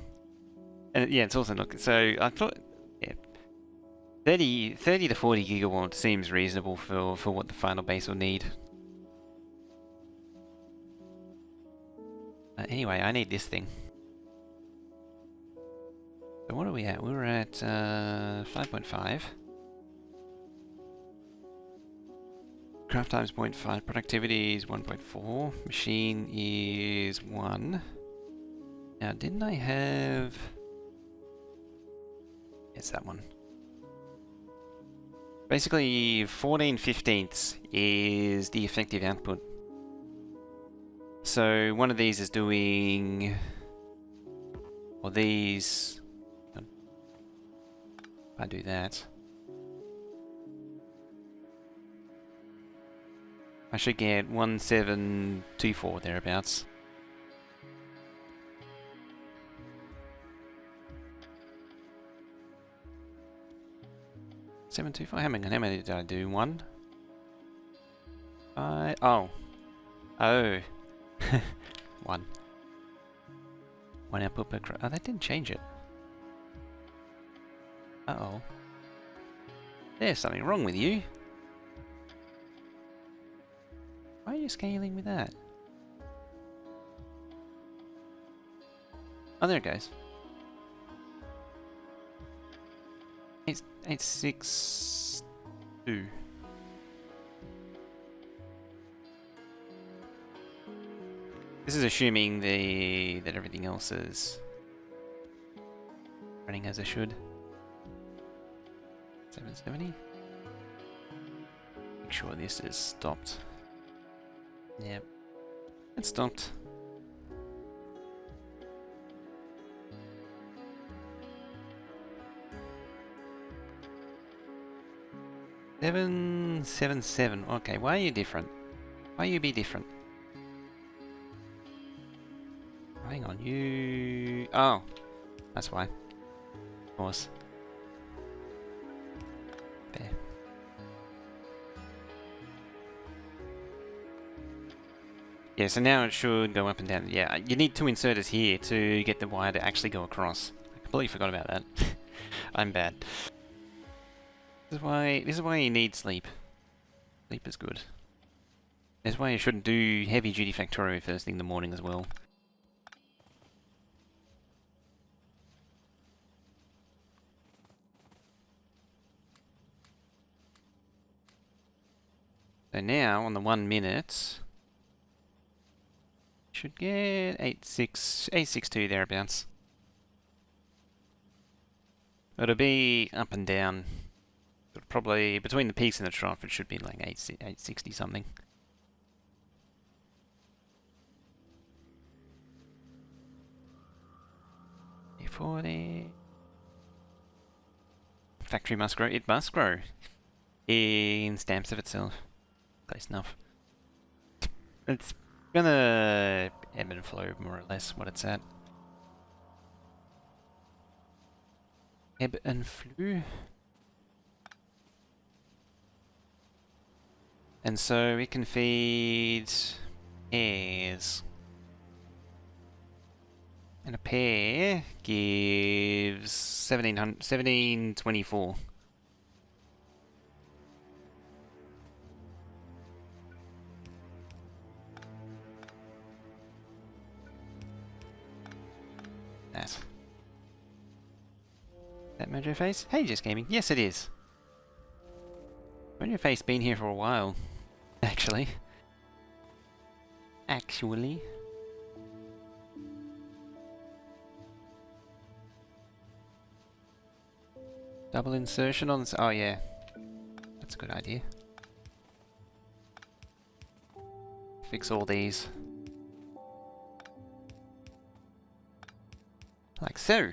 And yeah, it's also not. So I thought, yeah, 30 to 40 gigawatts seems reasonable for what the final base will need. Anyway, I need this thing. So what are we at? We're at 5.5. Craft times 0.5, productivity is 1.4, machine is 1. Now, didn't I have... It's that one. Basically, 14/15 is the effective output. So, one of these is doing... Or these... If I do that... I should get 1724 thereabouts. How many did I do? One? Oh. Oh. One. One output per oh, that didn't change it. Uh-oh. There's something wrong with you. Why are you scaling with that? Oh, there it goes. 862. This is assuming that everything else is running as it should. 770. Make sure this is stopped. Yep, it stopped. $777. Okay, why are you different? Why you be different? Hang on, you... Oh, that's why. Of course. There. Yeah, so now it should go up and down. Yeah, you need two inserters here to get the wire to actually go across. I completely forgot about that. I'm bad. This is why you need sleep. Sleep is good. That's why you shouldn't do heavy duty Factorio first thing in the morning as well. So now on the 1 minute, should get 862 thereabouts. It'll be up and down. Probably between the peaks and the trough, it should be like 860 something. $40. Factory must grow. It must grow. In stamps of itself. Close enough. It's gonna ebb and flow more or less what it's at. Ebb and flow. And so it can feed pairs. And a pair gives 1724. That Mojo Face? Hey, Just Gaming. Yes, it is. Mojo Face been here for a while, actually. Double insertion on this. Oh, yeah. That's a good idea. Fix all these. Like so.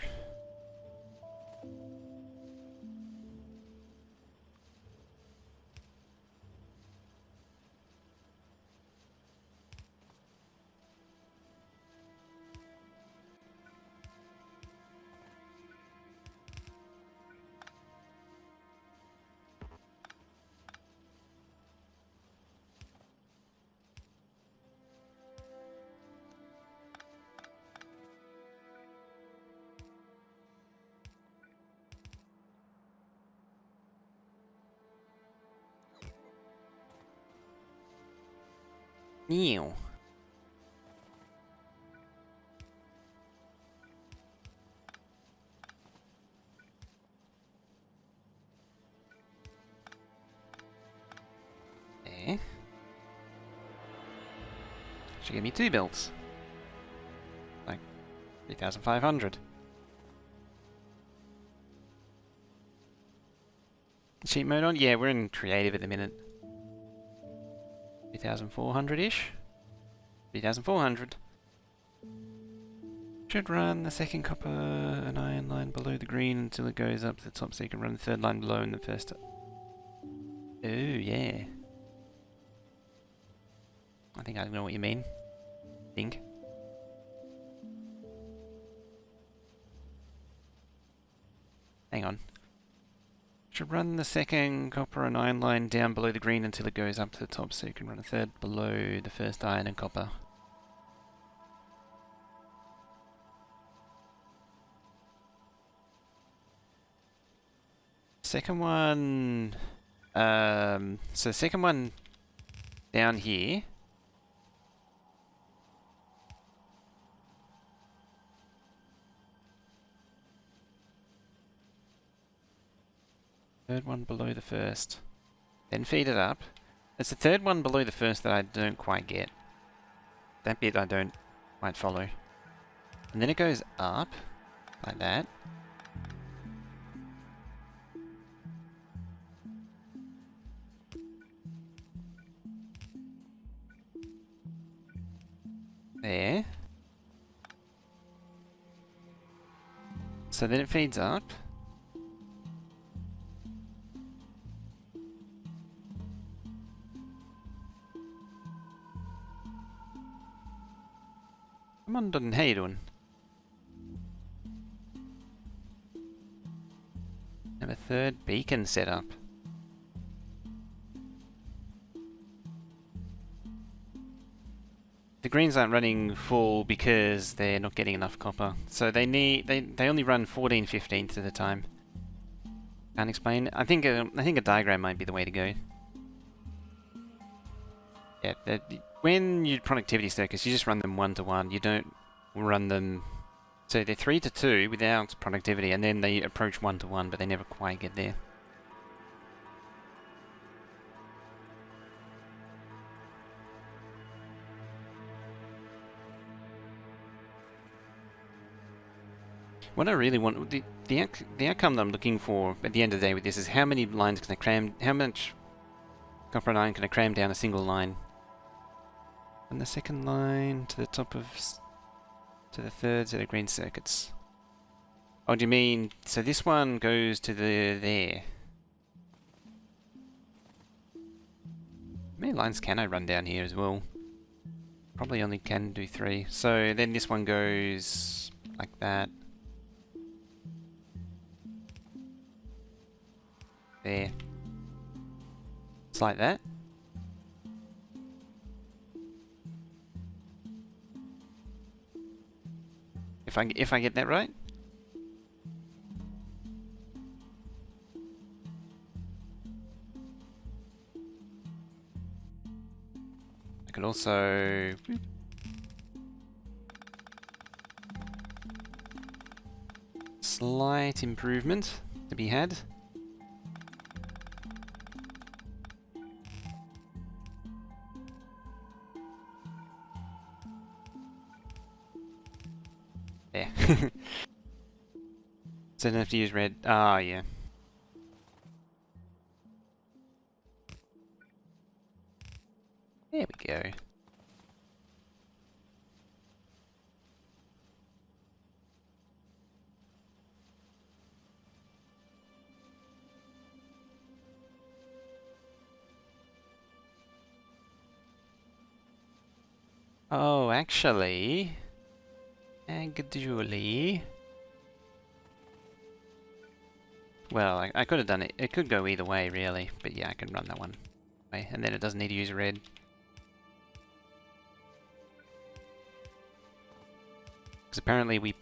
Ew. There. Should give me 2 builds. Like 3,500. Cheat mode on? Yeah, we're in creative at the minute. 3,400-ish? 3,400. Should run the second copper and iron line below the green until it goes up to the top, so you can run the third line below and the first. Oh, yeah. I think I know what you mean. Think. Hang on. Should run the second copper and iron line down below the green until it goes up to the top, so you can run a third below the first iron and copper. Second one... so second one down here. Third one below the first. Then feed it up. It's the third one below the first that I don't quite get. That bit I don't quite follow. And then it goes up, like that. There. So then it feeds up. Come on, Dun, how you doing? Have a third beacon set up. the greens aren't running full because they're not getting enough copper. So they only run 14/15 at a time. Can't explain. I think a diagram might be the way to go. Yeah, when you productivity circuits, you just run them 1-to-1. You don't run them. So they're 3-to-2 without productivity, and then they approach 1-to-1, but they never quite get there. What I really want, the outcome that I'm looking for at the end of the day with this is how many lines can I cram, how much copper and iron can I cram down a single line? From the second line to the top of, to the third set of green circuits. Oh, do you mean, so this one goes to there. How many lines can I run down here as well? Probably only can do 3. So then this one goes like that. There. It's like that. If I get that right. I could also slight improvement to be had. There. So I don't have to use red. Ah, yeah. There we go. Oh, actually, well, I could have done it. It could go either way, really. But yeah, I can run that one way, and then it doesn't need to use red. Because apparently we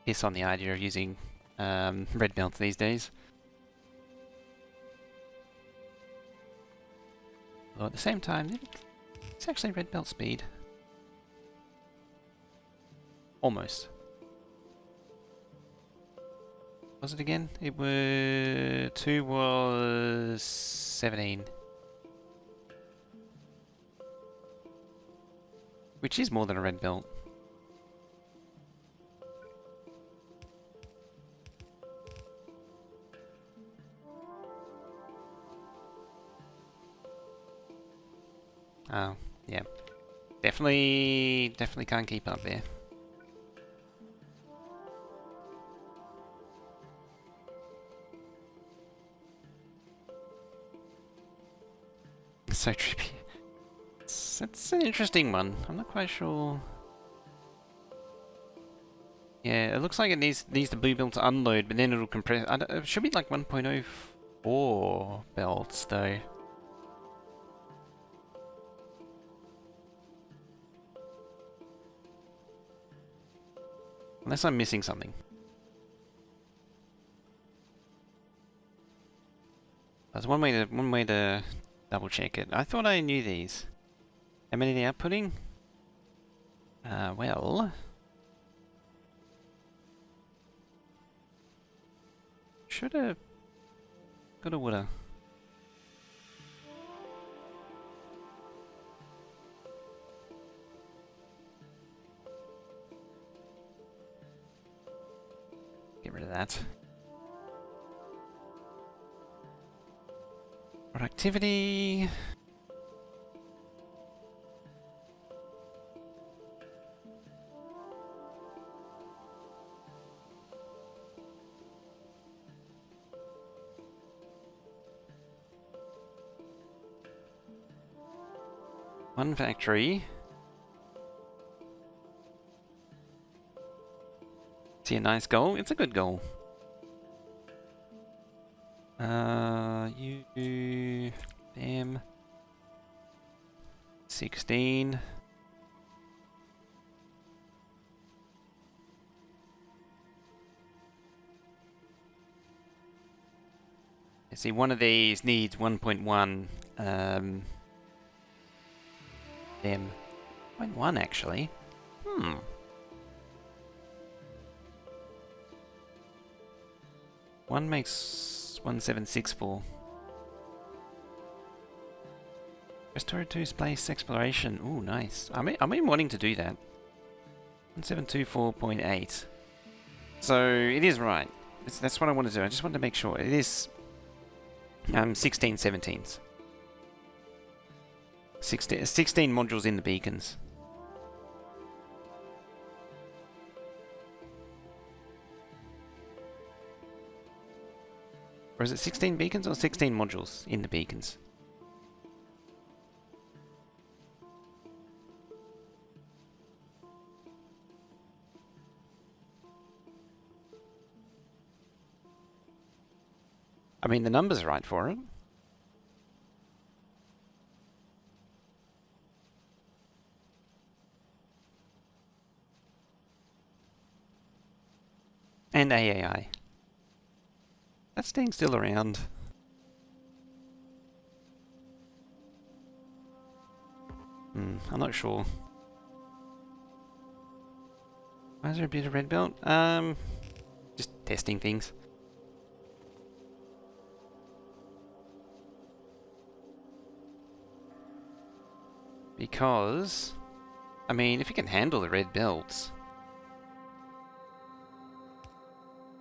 piss on the idea of using red belts these days. Although at the same time, it's actually red belt speed. Almost. Was it again? It was... 2 was 17. Which is more than a red belt. Oh, yeah. Definitely can't keep up there. So trippy. It's an interesting one. I'm not quite sure. Yeah, it looks like it needs the blue belt to unload, but then it'll compress. It should be like 1.04 belts though. Unless I'm missing something. There's one way to double check it. I thought I knew these. How many are they outputting? Well, shoulda, coulda, woulda. Get rid of that. Productivity. One factory. See a nice goal? It's a good goal. You... Bam. 16. See, one of these needs 1.1 them. 0.1 actually. One makes 1764. Restore 2 space exploration. Ooh, nice. I've been wanting to do that. 1724.8. So it is right. That's what I want to do. I just wanted to make sure. It is 16 17s. 16 modules in the beacons. Or is it 16 beacons or 16 modules in the beacons? I mean, the numbers are right for it. And AAI. That thing's still around. I'm not sure. Why is there a bit of red belt? Just testing things. Because, I mean, if you can handle the red belts,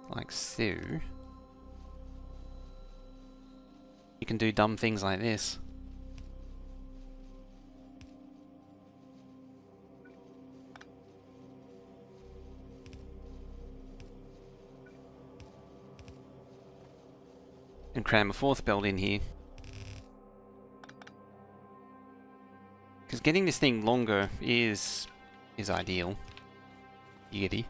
like so, you can do dumb things like this. And cram a 4th belt in here. Because getting this thing longer is ideal. Yeti.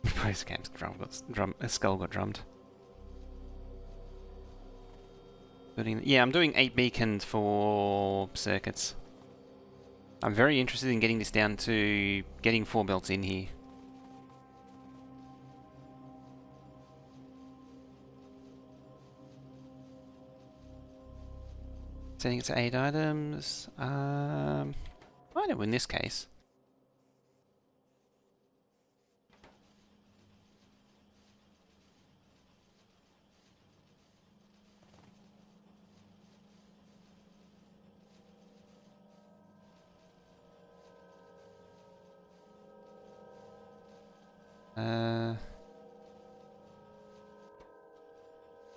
Post camp's skull got drummed. Yeah, I'm doing 8 beacons for circuits. I'm very interested in getting this down to getting 4 belts in here. Setting it to 8 items. I know in this case.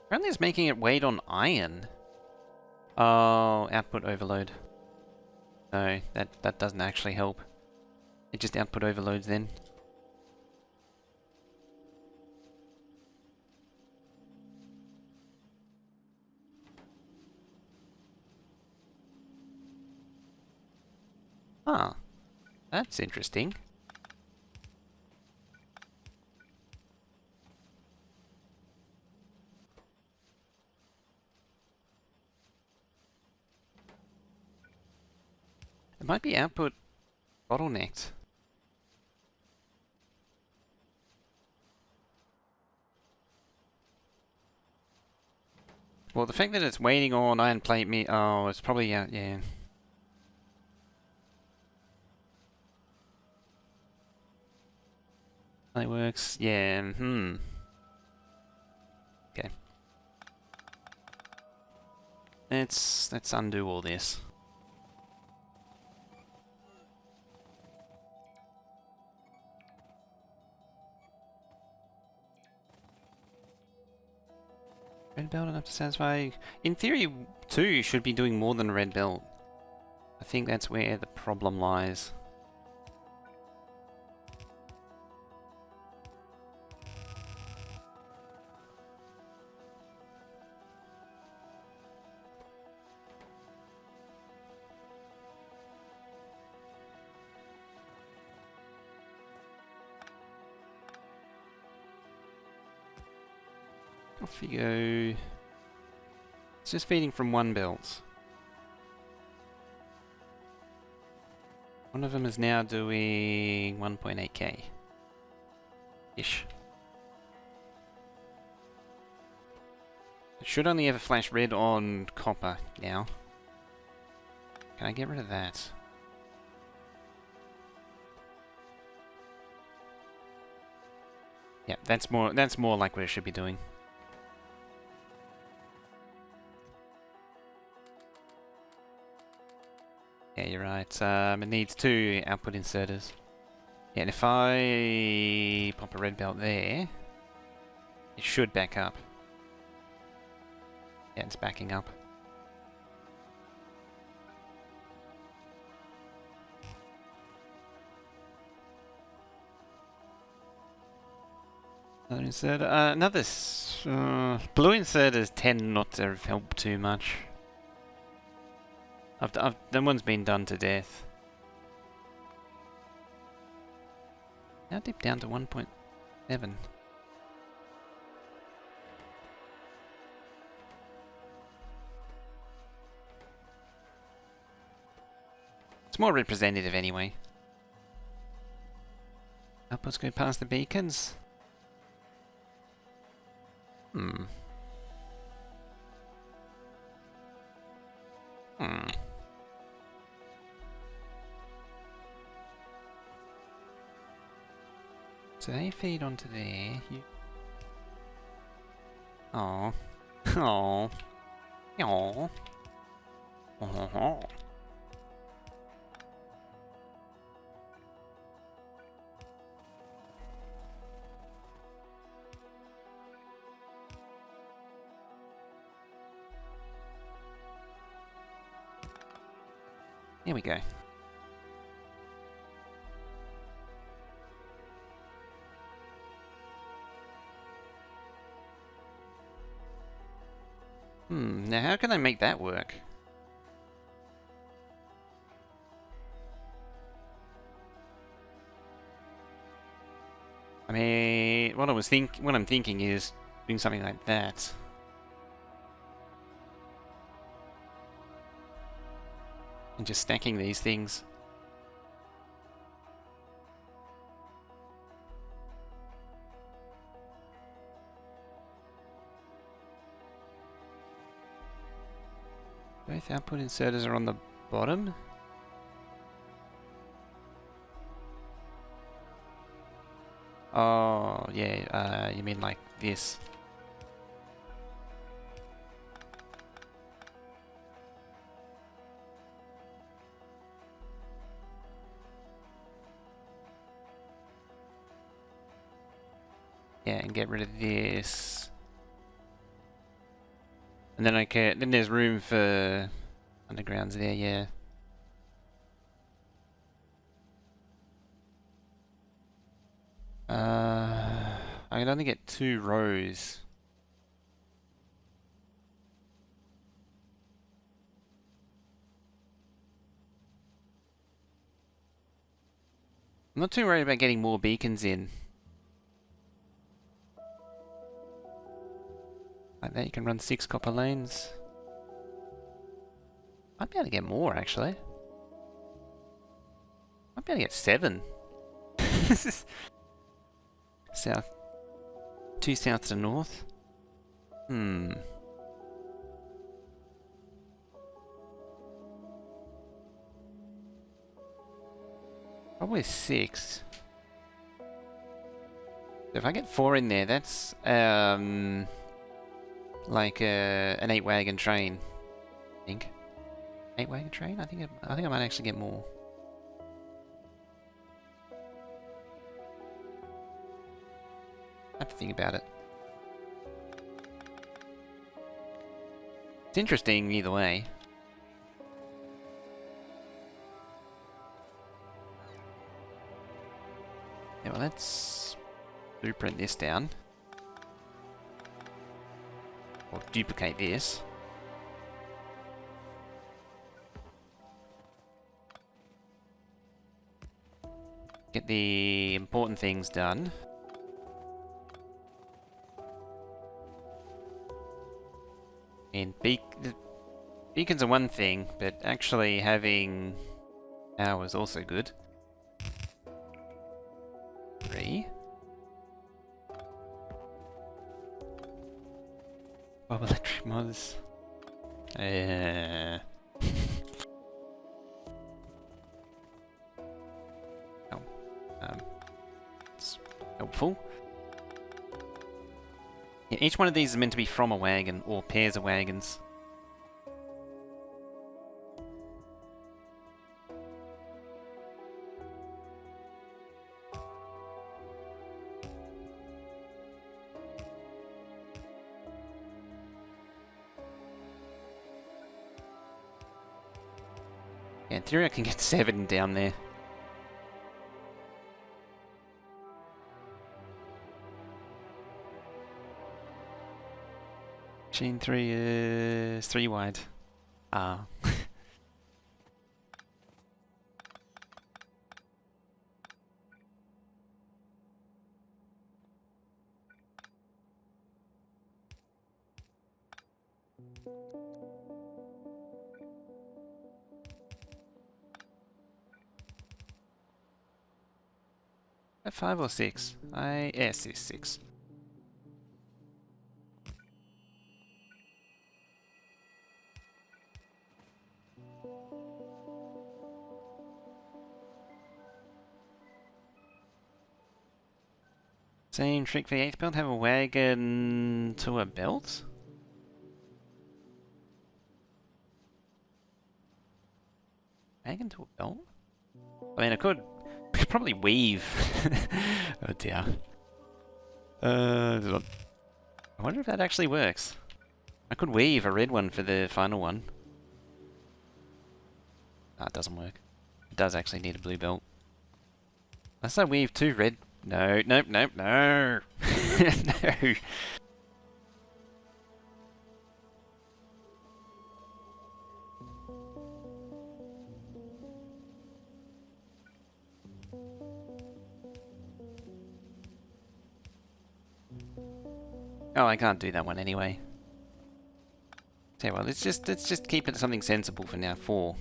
Apparently it's making it wait on iron. Oh, output overload. No, that doesn't actually help. It just output overloads then. Ah, that's interesting. It might be output bottlenecked. Well, the fact that it's waiting on iron plate oh, it's probably out, yeah. That works, yeah, Okay. Let's undo all this. Red belt enough to satisfy... In theory, 2 should be doing more than a red belt. I think that's where the problem lies. Off you go. It's just feeding from 1 belt. One of them is now doing 1.8k ish. It should only ever flash red on copper now. Can I get rid of that? Yeah, that's more like what it should be doing. Yeah, you're right. It needs 2 output inserters. Yeah, and if I pop a red belt there, it should back up. Yeah, it's backing up. Another inserter. Blue inserters tend not to help too much. That one's been done to death. Now dip down to 1.7. It's more representative anyway. Outputs go past the beacons. Hmm. So they feed onto there. Oh. Oh. Oh. Oh. Here we go. Now how can I make that work? I mean, what I'm thinking is doing something like that. And just stacking these things. Both output inserters are on the bottom. Oh, yeah, you mean like this. Yeah, and get rid of this. And then then there's room for undergrounds there, yeah. I can only get 2 rows. I'm not too worried about getting more beacons in. Like that, you can run 6 copper lanes. Might be able to get more, actually. Might be able to get 7. South. 2 south to north. Probably 6. If I get 4 in there, that's like an 8-wagon train. I think 8-wagon train. I think I might actually get more. I have to think about it. It's interesting either way. Yeah, well, let's blueprint this down. Or duplicate this. Get the important things done. And beacons are one thing, but actually having Power is also good. 3. Bob electric mods. Oh, it's helpful. Yeah, each one of these is meant to be from a wagon, or pairs of wagons. Yeah, in theory I can get 7 down there. Machine 3 is 3 wide. Ah. A 5 or 6? Yes, it's 6. Same trick for the 8th belt, have a wagon to a belt? Wagon to a belt? I mean, I could probably weave. Oh dear. I wonder if that actually works. I could weave a red one for the final one. Ah, it doesn't work. It does actually need a blue belt. Unless I weave 2 red. No, nope, nope, no. No. Oh, I can't do that one anyway. Tell you what, let's just keep it something sensible for now. 4,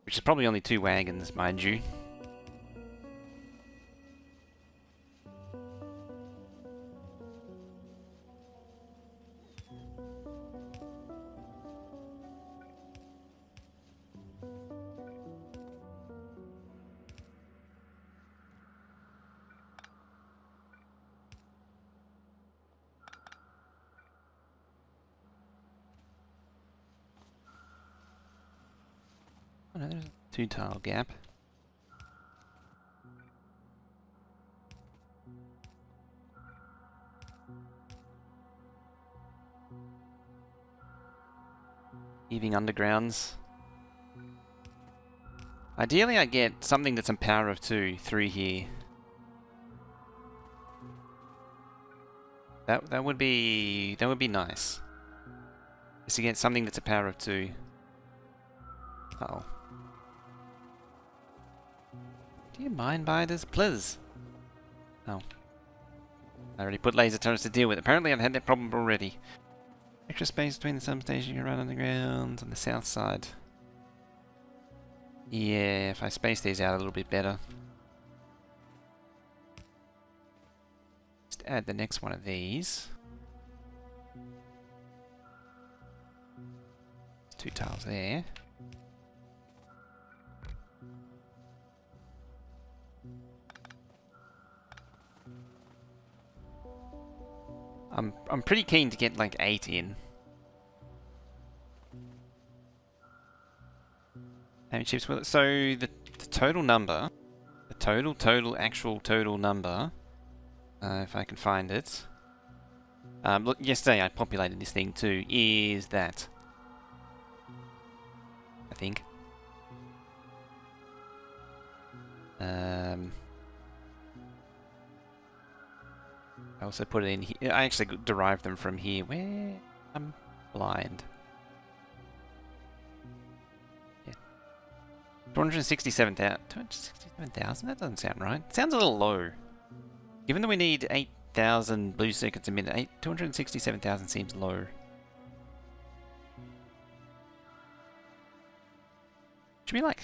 which is probably only 2 wagons, mind you. Oh no, there's a 2 tile gap. Heaving undergrounds. Ideally I get something that's a power of 2 through here. That would be nice. Just to get something that's a power of 2. Uh-oh. Do you mind biders, please? Oh. I already put laser turrets to deal with. Apparently I've had that problem already. Extra space between the substation you run underground on the south side. Yeah, if I space these out a little bit better. Just add the next one of these. 2 tiles there. I'm pretty keen to get like 8 in. How many chips will it? So the total number, the actual total number, if I can find it. Look, yesterday I populated this thing too. Is that? I think. I also put it in here. I actually derived them from here. Where? I'm blind. Yeah. 267,000? That doesn't sound right. Sounds a little low. Given that we need 8,000 blue circuits a minute, 267,000 seems low. Should be like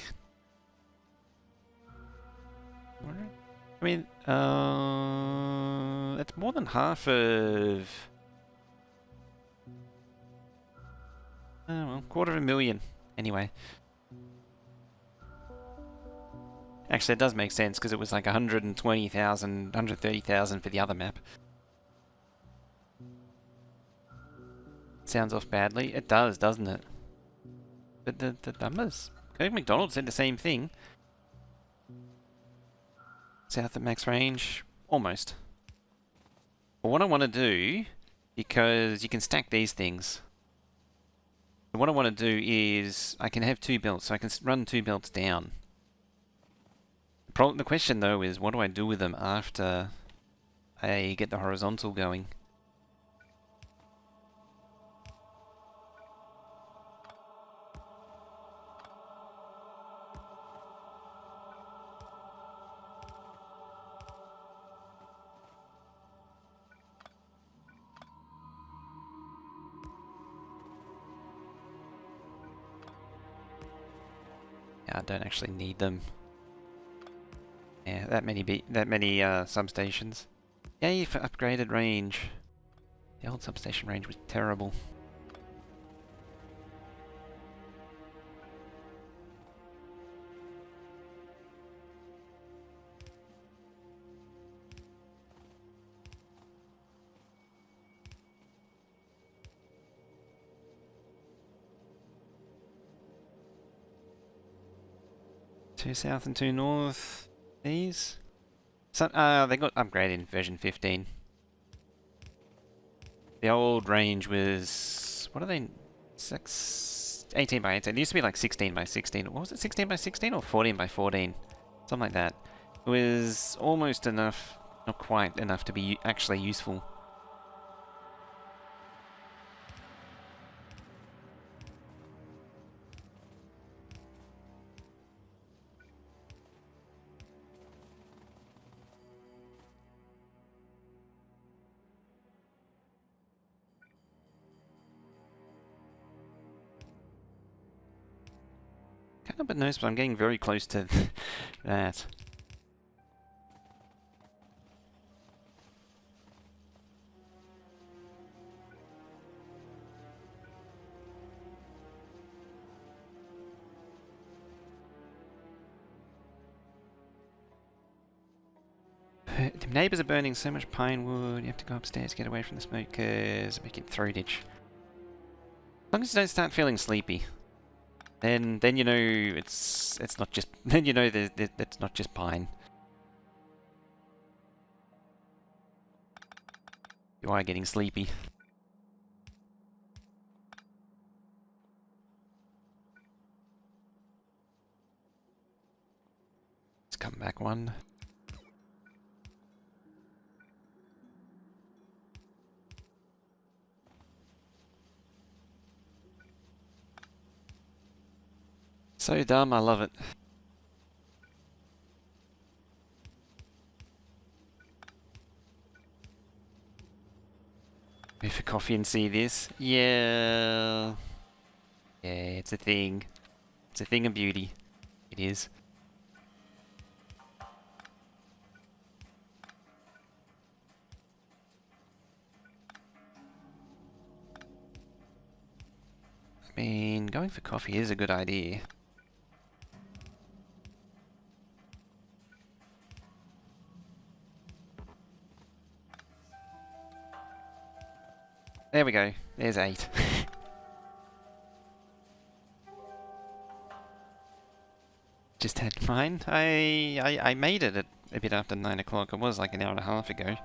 I mean, it's more than half of... Oh, well, 250,000. Anyway. Actually, it does make sense, because it was like 120,000, 130,000 for the other map. Sounds off badly. It does, doesn't it? But the numbers... McDonald's said the same thing. South of max range. Almost. But what I want to do, because you can stack these things. What I want to do is, I can have 2 belts, so I can run 2 belts down. The question though is, what do I do with them after I get the horizontal going? Yeah, I don't actually need them. Yeah, that many substations. Yay for upgraded range. The old substation range was terrible. Two south and 2 north. These? So, they got upgraded in version 15. The old range was... What are they? 18 by 18. It used to be like 16 by 16. What was it? 16 by 16 or 14 by 14? Something like that. It was almost enough, not quite enough to be actually useful. Can't help but notice, but I'm getting very close to that. The neighbours are burning so much pine wood, you have to go upstairs to get away from the smokers, making throat itch. As long as you don't start feeling sleepy, then you know it's not just then you know that's not just pine. You are getting sleepy. Let's come back one. So dumb, I love it. Go for coffee and see this. Yeah. Yeah, it's a thing. It's a thing of beauty. It is. I mean, going for coffee is a good idea. There we go. There's 8. Just had mine. I made it at a bit after 9 o'clock. It was like an hour and a half ago.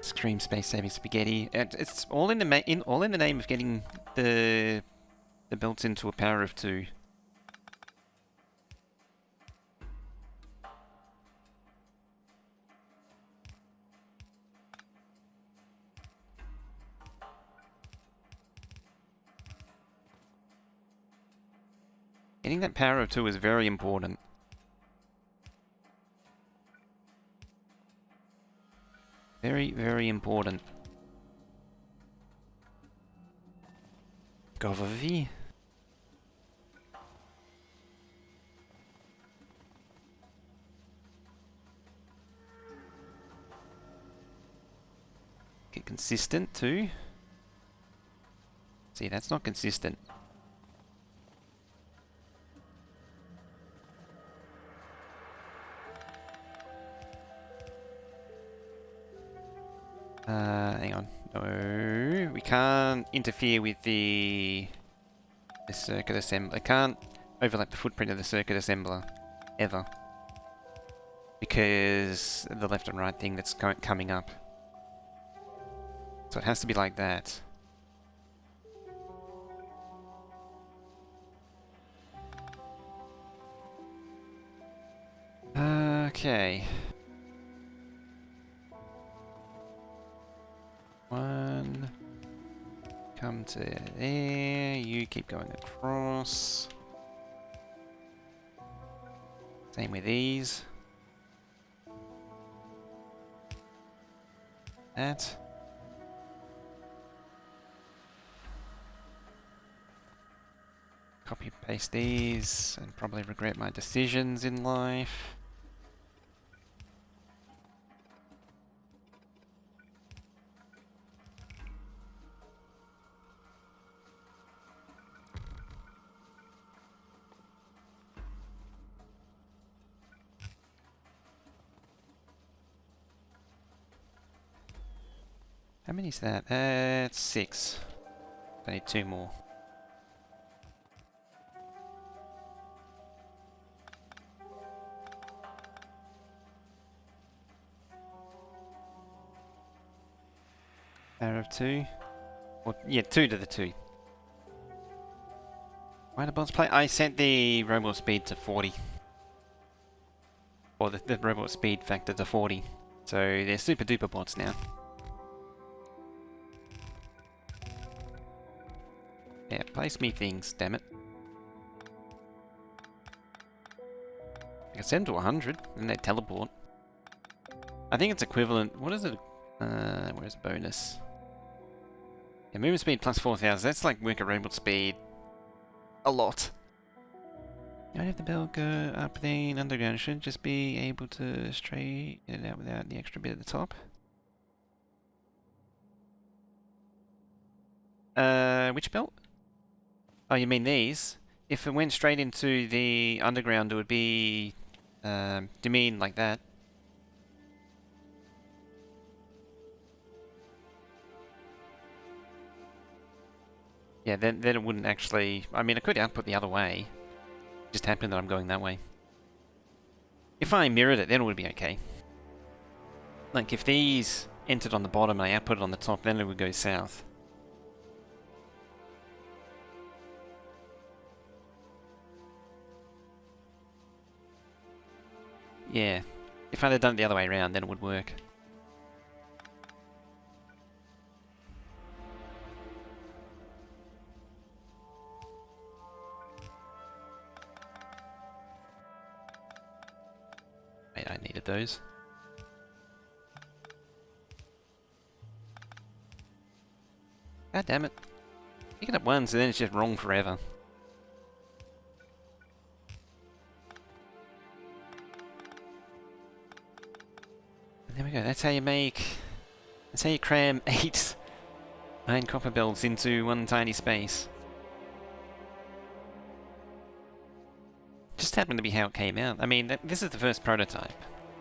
Scream space saving spaghetti. It's all in the all in the name of getting the belts into a power of 2. Getting that power of 2 is very important. Very, very important. Govovi. Get consistent too. See, that's not consistent. Hang on. No, we can't interfere with the circuit assembler. I can't overlap the footprint of the circuit assembler ever, because of the left and right thing that's coming up. So it has to be like that. Okay. One. Come to there. You keep going across. Same with these. That. Copy paste these and probably regret my decisions in life. How many is that? It's 6. I need 2 more. Power of 2. Or, yeah, 2 to the 2. Why did bots play? I set the robot speed to 40. Or the robot speed factor to 40. So they're super duper bots now. Yeah, place me things, damn it. I can send to 100, and they teleport. I think it's equivalent. What is it? Where's the bonus? Yeah, movement speed plus 4,000. That's like worker robot speed a lot. You don't have the bell go up then underground. Should just be able to straighten it out without the extra bit at the top. Which belt? Oh, you mean these? If it went straight into the underground, it would be... do you mean like that? Yeah, then it wouldn't actually... I mean, I could output the other way. It just happened that I'm going that way. If I mirrored it, then it would be okay. Like, if these entered on the bottom and I output it on the top, then it would go south. Yeah. If I'd have done it the other way around, then it would work. Wait, I needed those. God damn it. Pick it up once and then it's just wrong forever. And there we go, that's how you make... That's how you cram 8 iron copper belts into one tiny space. Just happened to be how it came out. I mean, this is the first prototype.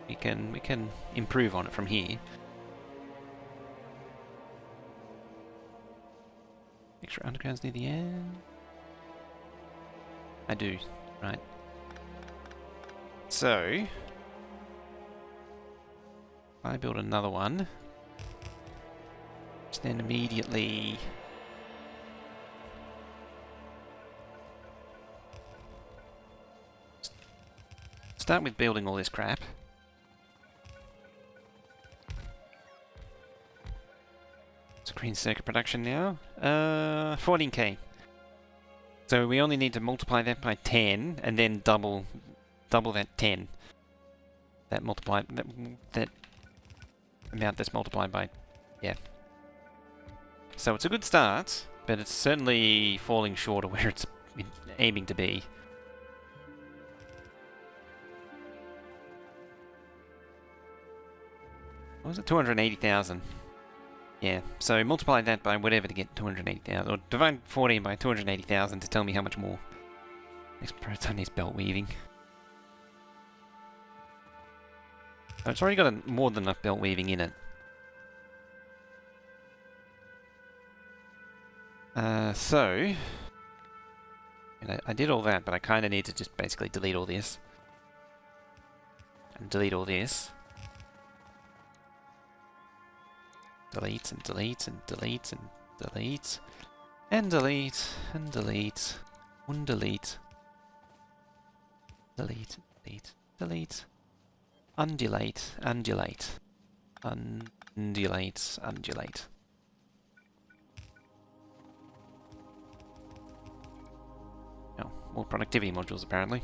We can improve on it from here. Extra undergrounds near the end. I do, right. So, I build another one. Just then immediately... Start with building all this crap. Screen circuit production now. 14k. So we only need to multiply that by 10 and then double that 10. That that amount that's multiplied by, yeah. So it's a good start, but it's certainly falling short of where it's aiming to be. What was it? 280,000. Yeah, so multiply that by whatever to get 280,000, or divide 14 by 280,000 to tell me how much more. Next prototype needs belt weaving. Oh, it's already got more than enough belt weaving in it. So... And I did all that, but I kind of need to just basically delete all this. And delete all this. Delete and delete and delete and delete. And delete and delete. Undelete. Delete, delete, delete. Undulate, undulate. Undulate, undulate. Oh, more productivity modules apparently.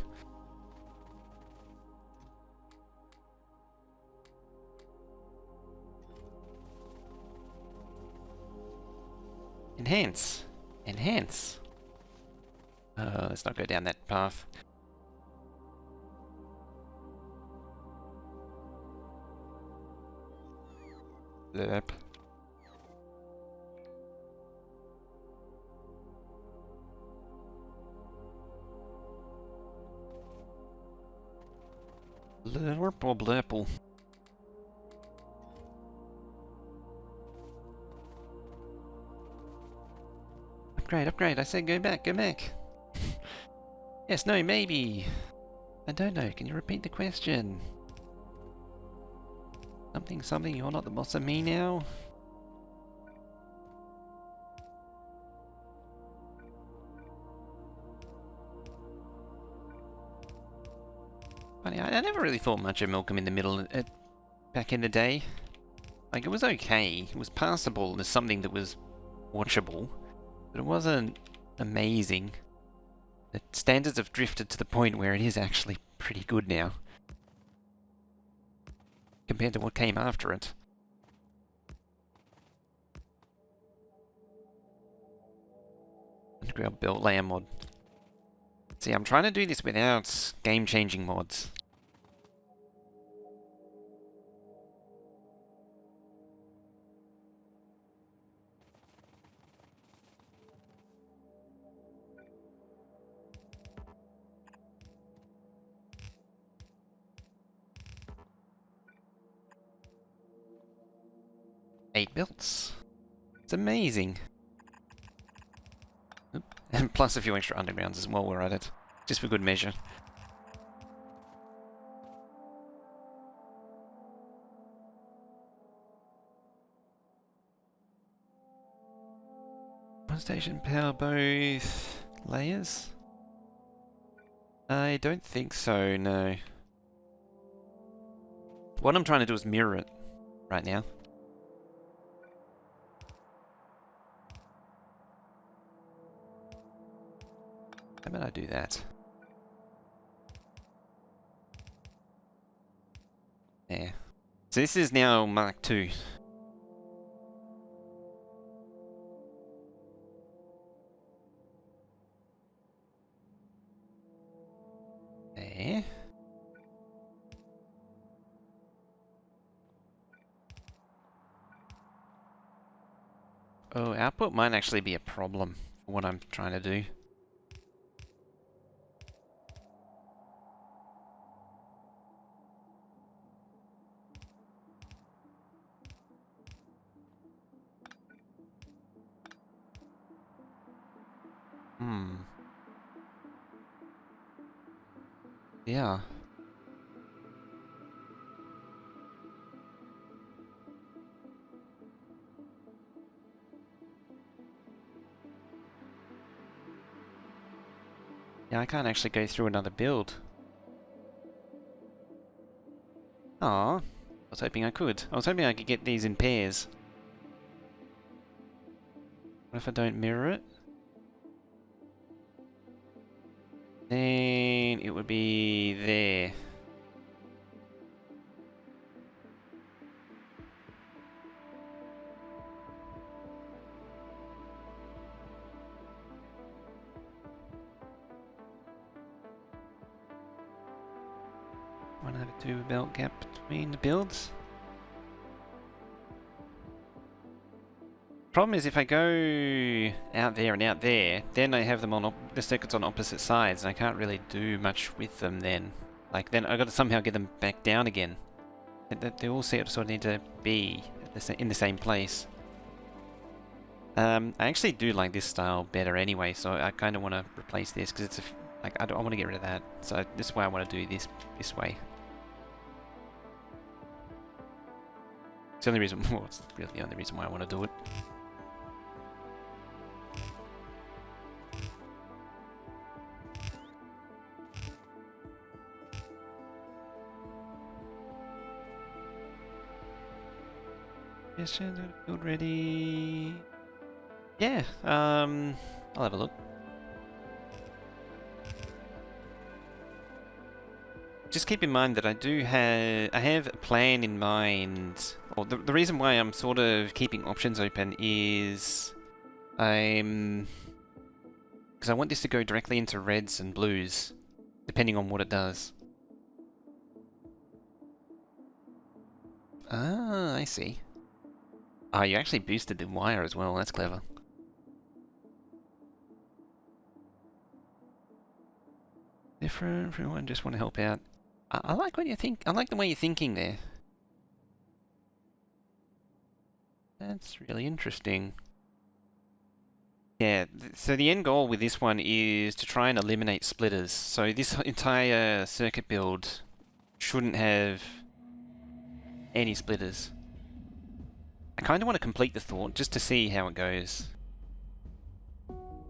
Enhance. Enhance. Let's not go down that path. Blurp. Blurp or blurple? Upgrade, upgrade, I said go back, go back. Yes, no, maybe. I don't know, can you repeat the question? Something, something, you're not the boss of me now? Funny, I never really thought much of Malcolm in the Middle back in the day. Like, it was okay, it was passable as something that was watchable, but it wasn't amazing. The standards have drifted to the point where it is actually pretty good now, compared to what came after it. Underground belt layer mod. See, I'm trying to do this without game-changing mods. Eight belts. It's amazing. Oop. And plus a few extra undergrounds as well, we're at it. Just for good measure. One station power both layers? I don't think so, no. What I'm trying to do is mirror it right now. How about I do that? There. So this is now Mark II. There. Oh, output might actually be a problem for what I'm trying to do. Yeah. Yeah, I can't actually go through another build. Aw, I was hoping I could. I was hoping I could get these in pairs. What if I don't mirror it? Then it would be there. One over two belt gap between the builds. problem is if I go out there and out there, then I have them on the circuits on opposite sides, and I can't really do much with them then. Like, then I've got to somehow get them back down again. They all sort of need to be in the same place. I actually do like this style better anyway, so I kind of want to replace this, because it's like I want to get rid of that. So this is why I want to do this way. It's the only reason, well, it's really the only reason why I want to do it. Yes, build ready. Yeah, I'll have a look. Just keep in mind that I have a plan in mind. Or the reason why I'm sort of keeping options open is because I want this to go directly into reds and blues, depending on what it does. Ah, I see. Ah, you actually boosted the wire as well. That's clever. Different from one. Just want to help out. I like what you think. I like the way you're thinking there. That's really interesting. Yeah, so the end goal with this one is to try and eliminate splitters. So this entire circuit build shouldn't have any splitters. I kind of want to complete the thought just to see how it goes.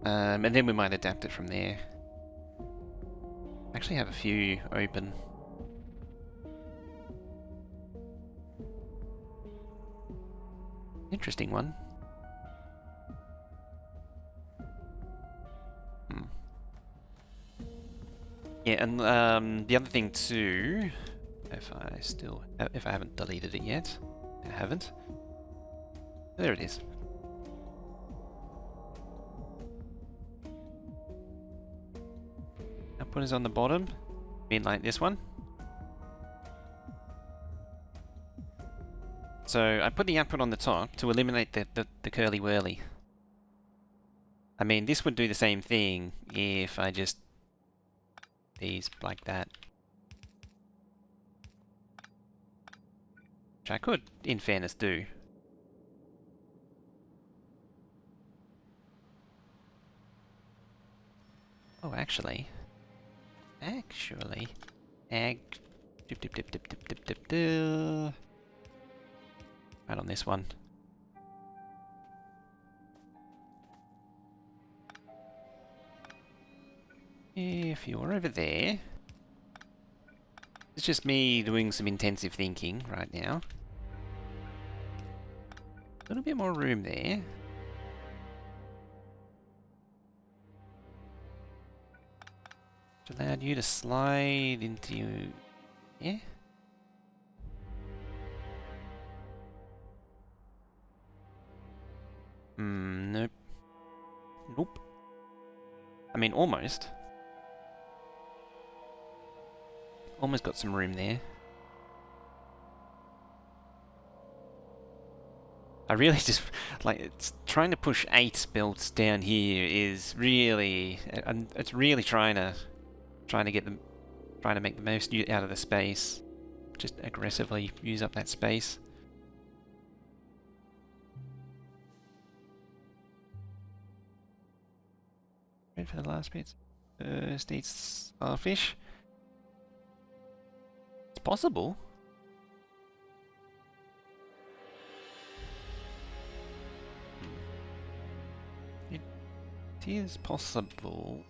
And then we might adapt it from there. Actually have a few open. Interesting one. Yeah, and the other thing too, if I haven't deleted it yet, I haven't. There it is. Output is on the bottom, like this one. So I put the output on the top to eliminate the curly whirly. I mean, this would do the same thing if I just these like that. Which I could, in fairness, do. Oh, actually, dip dip dip dip dip dip dip dip. Right on this one. If you're over there, it's just me doing some intensive thinking right now. A little bit more room there. Which allowed you to slide into... yeah? Nope. Nope. I mean, almost. Almost got some room there. I really just, like, it's trying to push 8 belts down here is really, it's really trying to get them, trying to make the most out of the space. Just aggressively use up that space. Wait for the last bits. First eats starfish. It's possible. It is possible.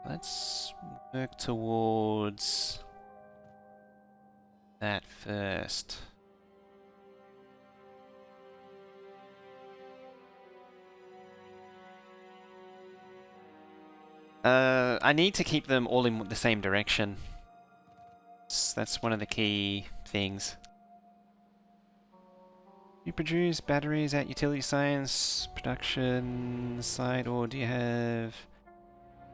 Let's work towards that first. I need to keep them all in the same direction. That's one of the key things. You produce batteries at utility science production site, or do you have...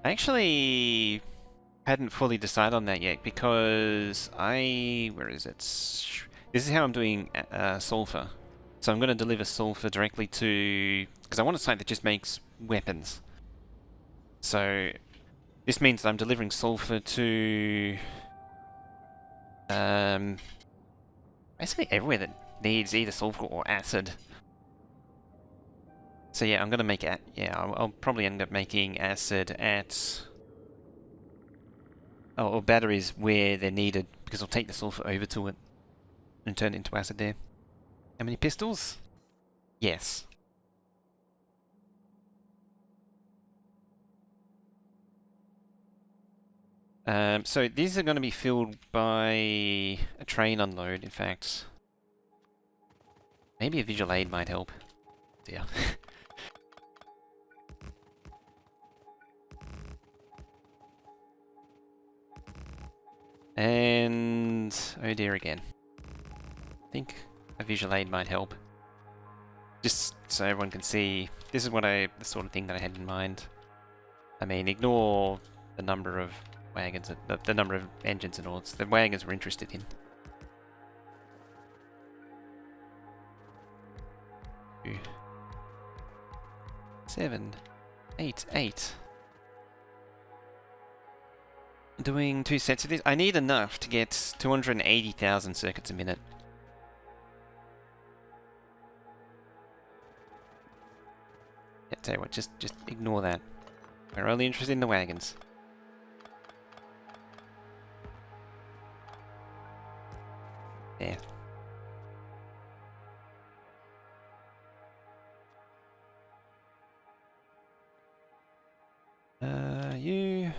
Actually, hadn't fully decided on that yet because where is it? This is how I'm doing sulfur. So I'm going to deliver sulfur directly to, because I want a site that just makes weapons. So this means that I'm delivering sulfur to basically everywhere that needs either sulfur or acid. So yeah, I'm going to make it. Yeah, I'll probably end up making acid at. Oh, or batteries where they're needed, because I'll take the sulfur over to it and turn it into acid there. How many pistols? Yes. So these are going to be filled by a train unload, in fact. Maybe a visual aid might help. Yeah. And oh dear again. I think a visual aid might help. Just so everyone can see, this is the sort of thing that I had in mind. I mean, ignore the number of wagons, the number of engines and all. It's the wagons we're interested in. 2, 7, 8, 8. Doing 2 sets of this. I need enough to get 280,000 circuits a minute. Yeah, tell you what, just ignore that. We're only interested in the wagons. There. You...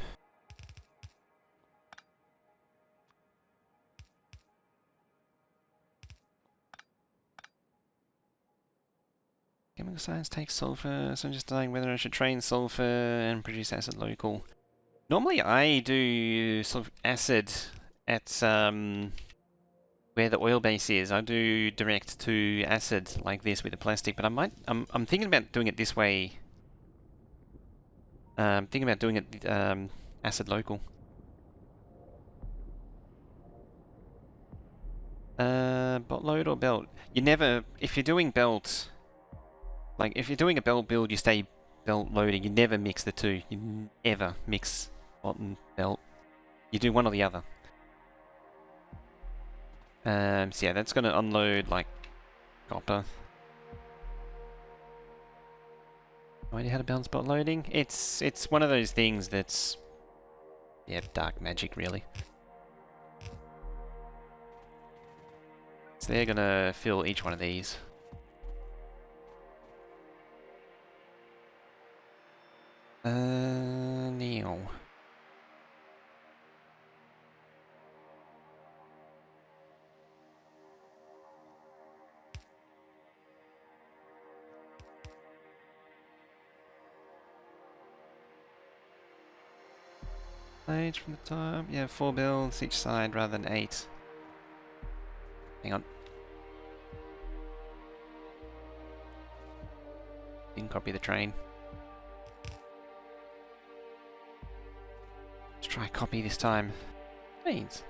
Chemical science takes sulfur, so I'm just deciding whether I should train sulfur and produce acid local. Normally I do sort of acid at where the oil base is. I do direct to acid like this with the plastic, but I'm thinking about doing it this way. Thinking about doing it acid local. Bot load or belt? You never, if you're doing belt, like if you're doing a belt build, you stay belt loading. You never mix the two. You never mix bot and belt. You do one or the other. So yeah, that's gonna unload like copper. No idea how to balance bot loading. It's one of those things that's, yeah, dark magic really. So they're gonna fill each one of these. Neil. Blades from the top. Yeah, 4 builds each side rather than 8. Hang on. Didn't copy the train. Let's try copy this time. Trains.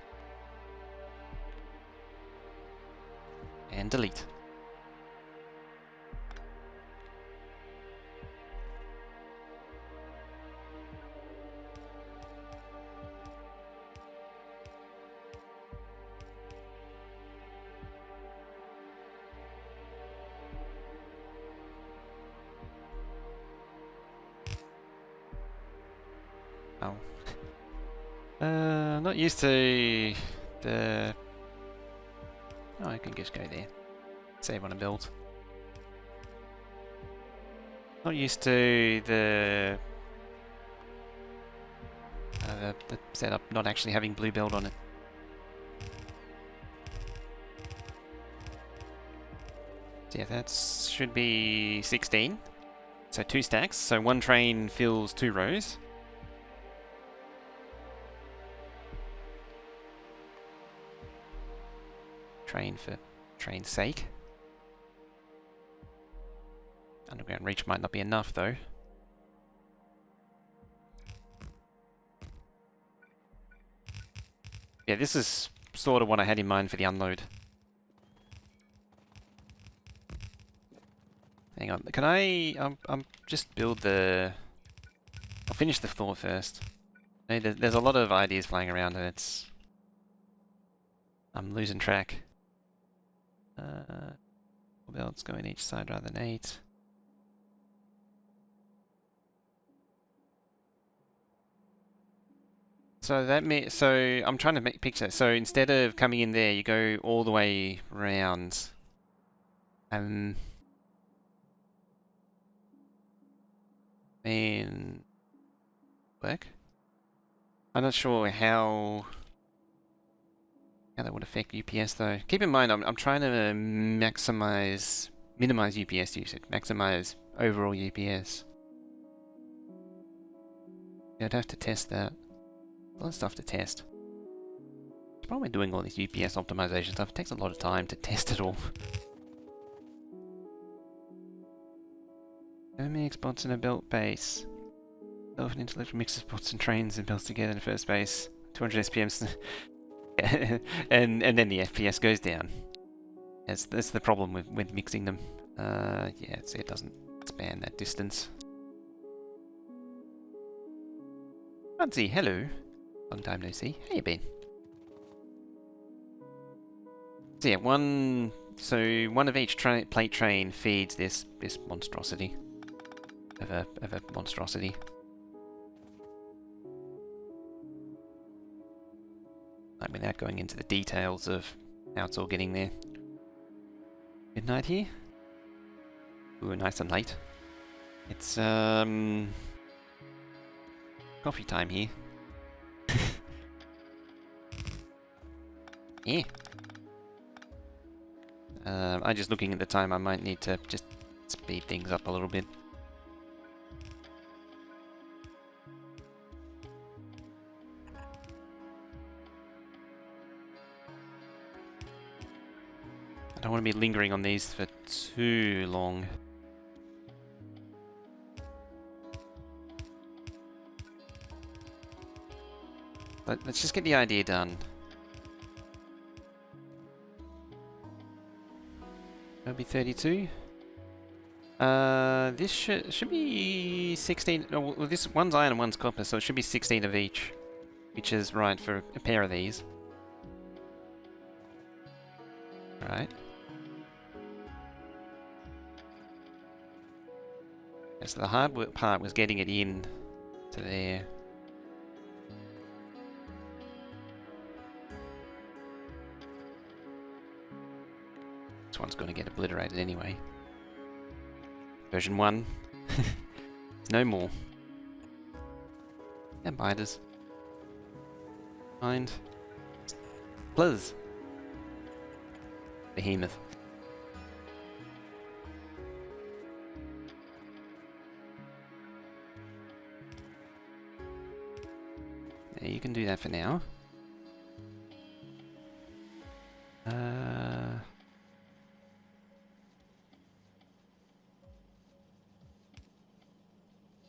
And delete. Oh. Not used to the... Oh, I can just go there. Save on a build. Not used to the setup not actually having blue build on it. So yeah, that should be 16. So 2 stacks. So 1 train fills 2 rows. Train for train's sake. Underground reach might not be enough though. Yeah, this is sort of what I had in mind for the unload. Hang on, can I just build the... I'll finish the floor first. Hey, there's a lot of ideas flying around and it's... I'm losing track. 4 belts going each side rather than 8. So I'm trying to make picture. So instead of coming in there, you go all the way round. And then work. I'm not sure how that would affect UPS though. Keep in mind, I'm trying to minimize UPS usage, maximize overall UPS. Yeah, I'd have to test that. A lot of stuff to test. The problem with doing all this UPS optimization stuff, it takes a lot of time to test it all. How many spots in a belt base? An intellectual mix of spots and trains and belts together in the first base. 200 SPMs. and then the FPS goes down. That's the problem with mixing them. Yeah, it doesn't span that distance. Budsy, hello. Long time no see. How you been? So yeah, one of each plate train feeds this monstrosity of a monstrosity. Like without going into the details of how it's all getting there. Midnight here. Ooh, nice and late. It's coffee time here. Yeah. I'm just looking at the time. I might need to just speed things up a little bit. I don't want to be lingering on these for too long. Let's just get the idea done. That'll be 32. This should be 16. No, well, this one's iron and one's copper, so it should be 16 of each, which is right for a pair of these. Right. So the hard work part was getting it in to there. This one's going to get obliterated anyway. Version 1. No more. And binders. Mind. Please. Behemoth. Yeah, you can do that for now.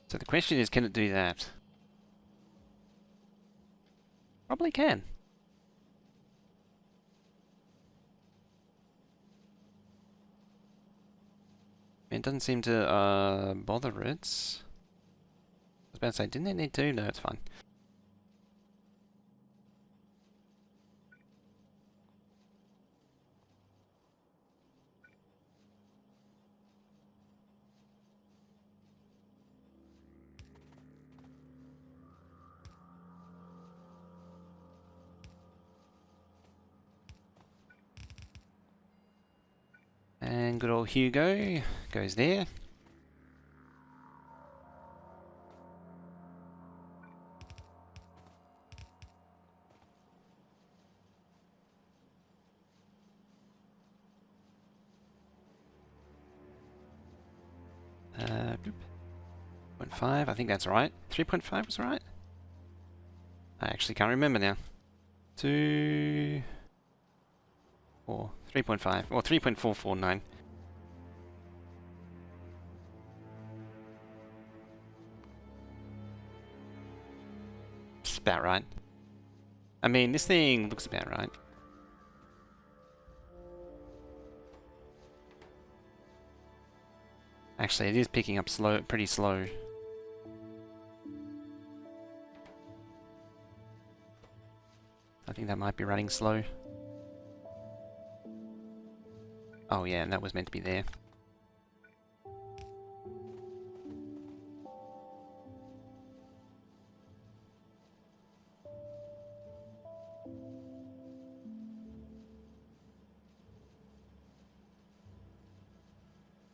So the question is, can it do that? Probably can. It doesn't seem to bother it. I was about to say, didn't it need to? No, it's fine. And good old Hugo goes there. Bloop. 0.5, I think that's right. 3.5 was right? I actually can't remember now. 2... or 3.5, or 3.449. It's about right. I mean, this thing looks about right. Actually, it is picking up slow, pretty slow. I think that might be running slow. Oh yeah, and that was meant to be there.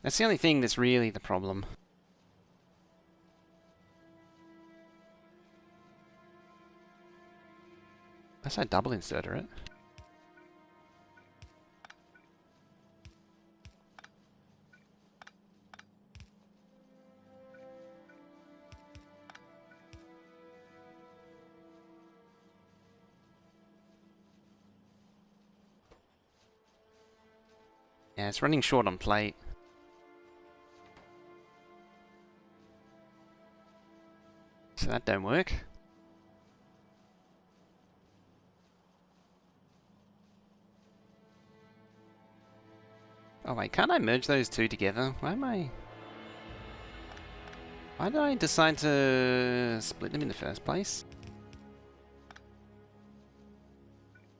That's the only thing that's really the problem. Unless I double inserter it. Yeah, it's running short on plate. So that don't work. Oh wait, can't I merge those two together? Why did I decide to split them in the first place?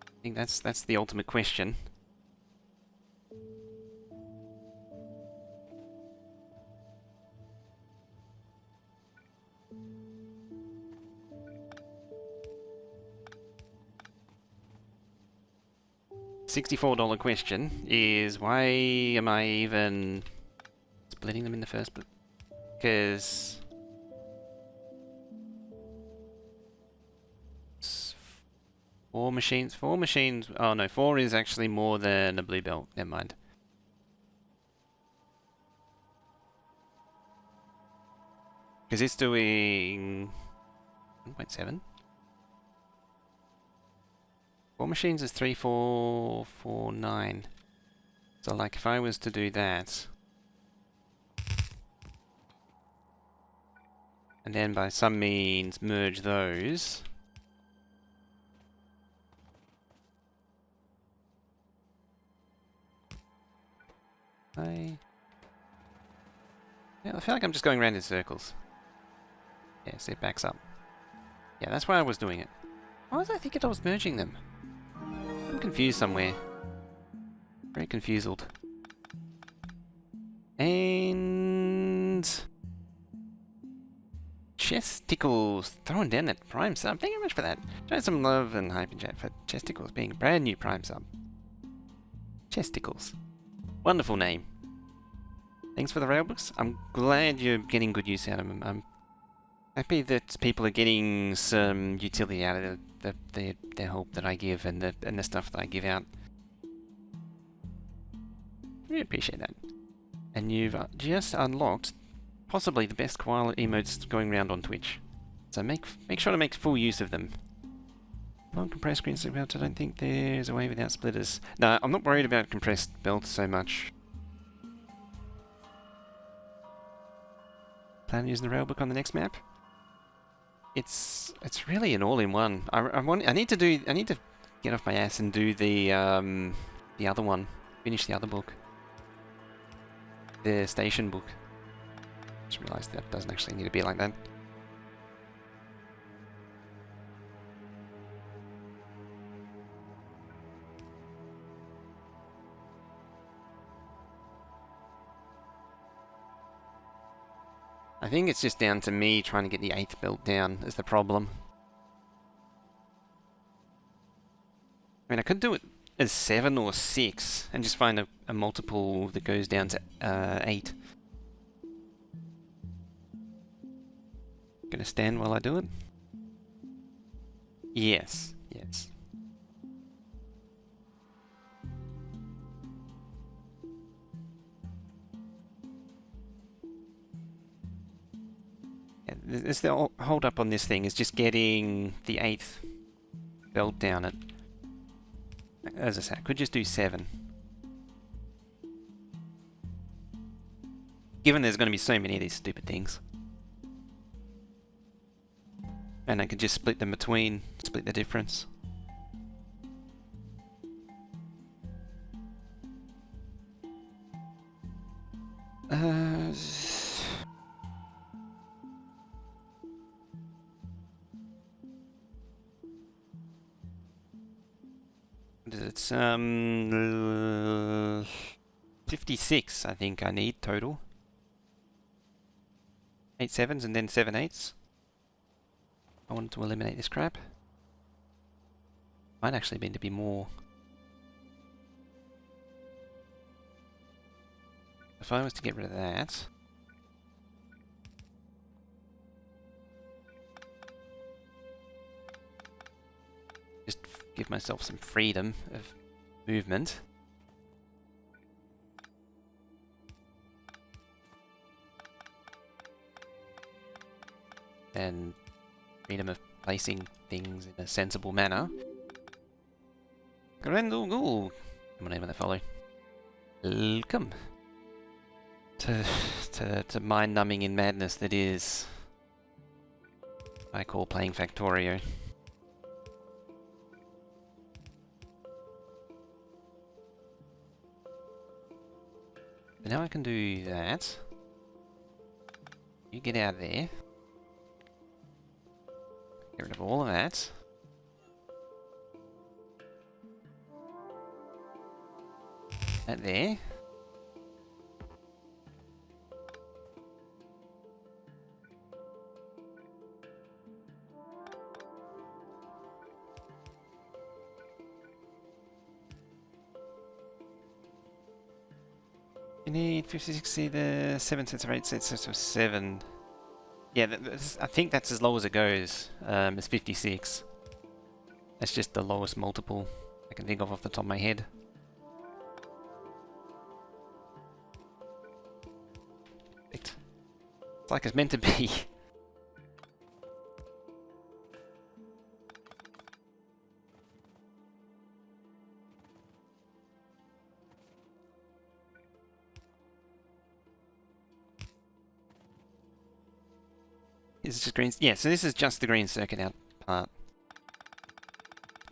I think that's the ultimate question. $64 question is, why am I even splitting them in the first place? Because four machines, oh no, 4 is actually more than a blue belt, never mind. Because it's doing 1.7. 4 machines is 3449. So like if I was to do that, and then by some means merge those, I feel like I'm just going around in circles. Yeah, see, it backs up. Yeah, that's why I was doing it. Why was I thinking I was merging them? I'm confused somewhere. Very confused. And Chesticles throwing down that prime sub. Thank you very much for that. Show some love and hype in chat for Chesticles being a brand new prime sub. Chesticles. Wonderful name. Thanks for the railbooks. I'm glad you're getting good use out of them. I'm happy that people are getting some utility out of the help that I give and the stuff that I give out. Really appreciate that. And you've just unlocked possibly the best koala emotes going around on Twitch. So make sure to make full use of them. Non-compressed green stick belts, I don't think there's a way without splitters. No, I'm not worried about compressed belts so much. Plan on using the railbook on the next map? It's really an all-in-one. I need to get off my ass and do the other one. Finish the other book. The station book. Just realised that doesn't actually need to be like that. I think it's just down to me trying to get the 8th belt down is the problem. I mean, I could do it as 7 or 6 and just find a multiple that goes down to 8. Gonna stand while I do it? Yes, yes. There's the hold up on this thing is just getting the 8th belt down it. As I said, I could just do 7. Given there's going to be so many of these stupid things. And I could just split them between, split the difference. Uh, it's 56, I think I need total. 8 sevens and then 7 eights. I wanted to eliminate this crap. Might actually mean to be more. If I was to get rid of that. Just give myself some freedom of movement. And freedom of placing things in a sensible manner. Grendel Ghoul. I'm gonna name that follow. Welcome to mind-numbing in madness that is I call playing Factorio. But now I can do that. You get out of there. Get rid of all of that. That there. You need 56 either 7 sets or 8 sets of 7. Yeah, I think that's as low as it goes, is 56. That's just the lowest multiple I can think of off the top of my head. It's like it's meant to be. Is it just green? Yeah, so this is just the green circuit out part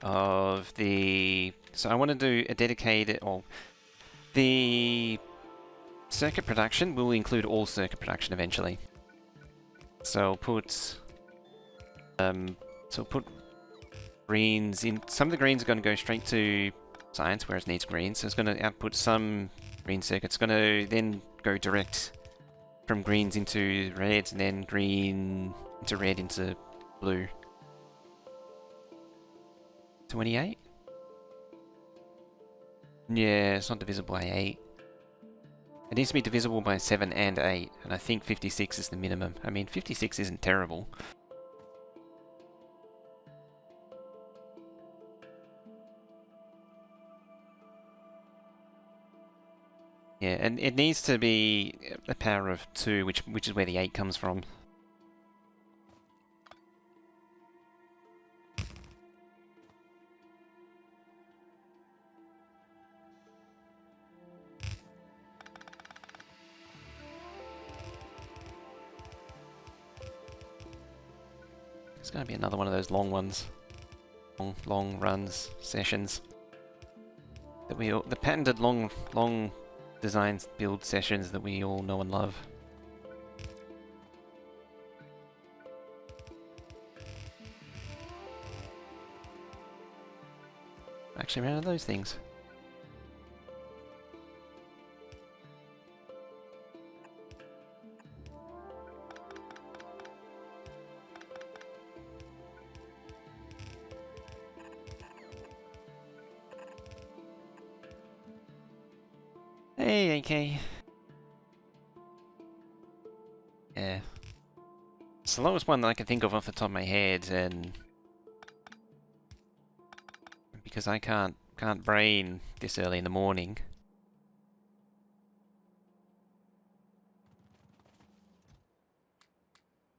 of the... So I want to do a dedicated... or the circuit production will include all circuit production eventually. So I'll put... so I'll put greens in... Some of the greens are going to go straight to science, whereas it needs greens. So it's going to output some green circuits. It's going to then go direct from greens into reds, and then green into red into blue. 28? Yeah, it's not divisible by 8. It needs to be divisible by 7 and 8, and I think 56 is the minimum. I mean, 56 isn't terrible. Yeah, and it needs to be a power of 2, which is where the 8 comes from. It's going to be another one of those long ones. Long runs, sessions. That we all, the patented long design build sessions that we all know and love. Actually ran out of those things. Hey, AK. Yeah. It's the lowest one that I can think of off the top of my head, and because I can't brain this early in the morning.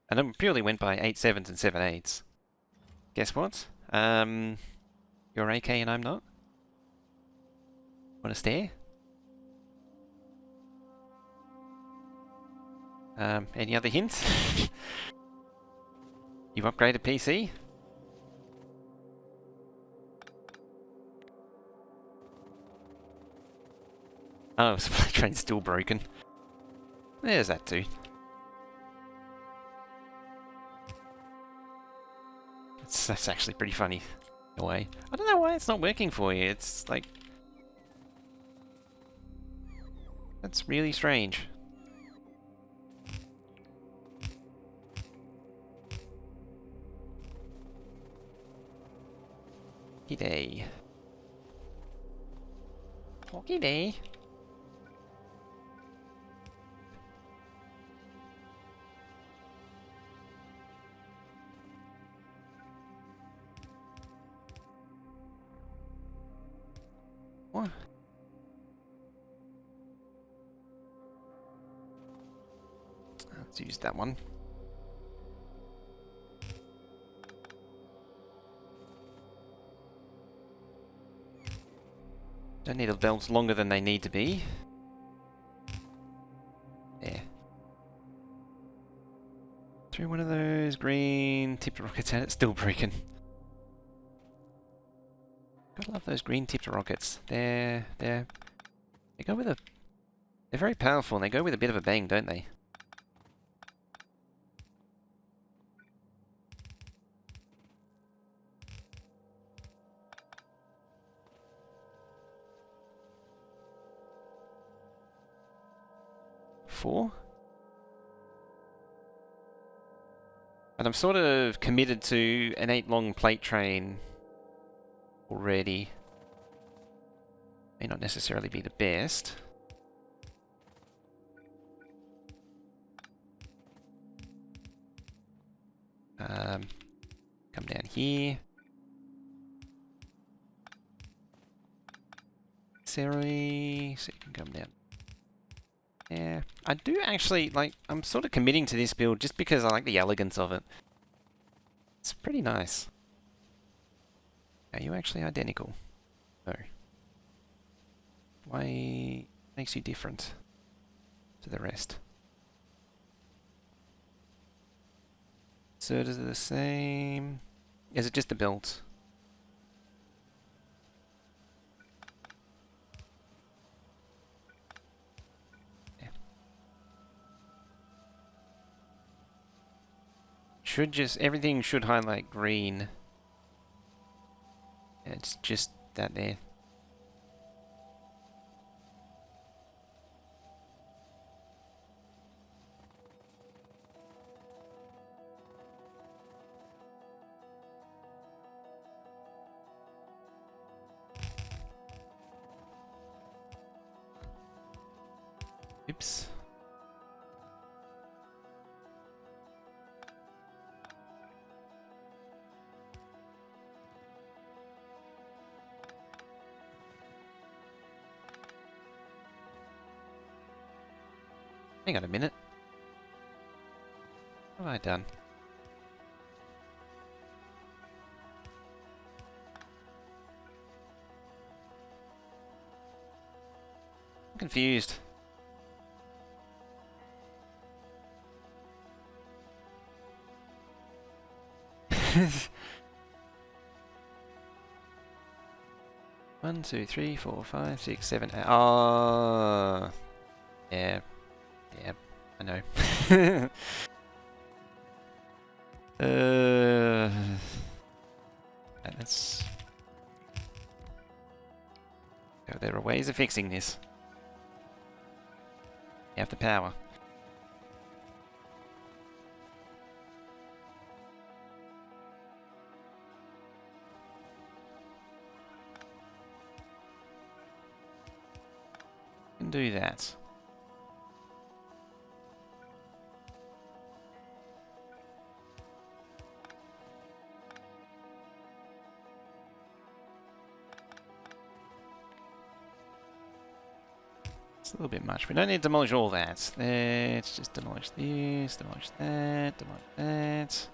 And I purely went by 8 sevens and 7 eights. Guess what? You're AK and I'm not? Wanna stare? Any other hints? You upgraded PC? Oh, supply train's still broken. There's that too. That's actually pretty funny, in a way. I don't know why it's not working for you. It's like... That's really strange. Hockey day. Hockey day. What? Let's use that one. Don't need the belts longer than they need to be. There. Through one of those green tipped rockets and it's still broken. Gotta love those green tipped rockets. They go with a... They're very powerful and they go with a bit of a bang, don't they? Four? And I'm sort of committed to an 8-long plate train already. May not necessarily be the best. Come down here. Sorry, so you can come down. Yeah, I do actually, like, I'm sort of committing to this build just because I like the elegance of it. It's pretty nice. Are you actually identical? No. Why makes you different to the rest? So does it the same? Is it just the belt? Should just, everything should highlight green. It's just that there. Oops. Hang on a minute. What have I done? I'm confused. One, two, three, four, five, six, seven, eight. Oh, yeah, yeah, I know. That's. Oh, there are ways of fixing this. You have the power. Can do that. It's a little bit much. We don't need to demolish all that. Let's just demolish this, demolish that, demolish that.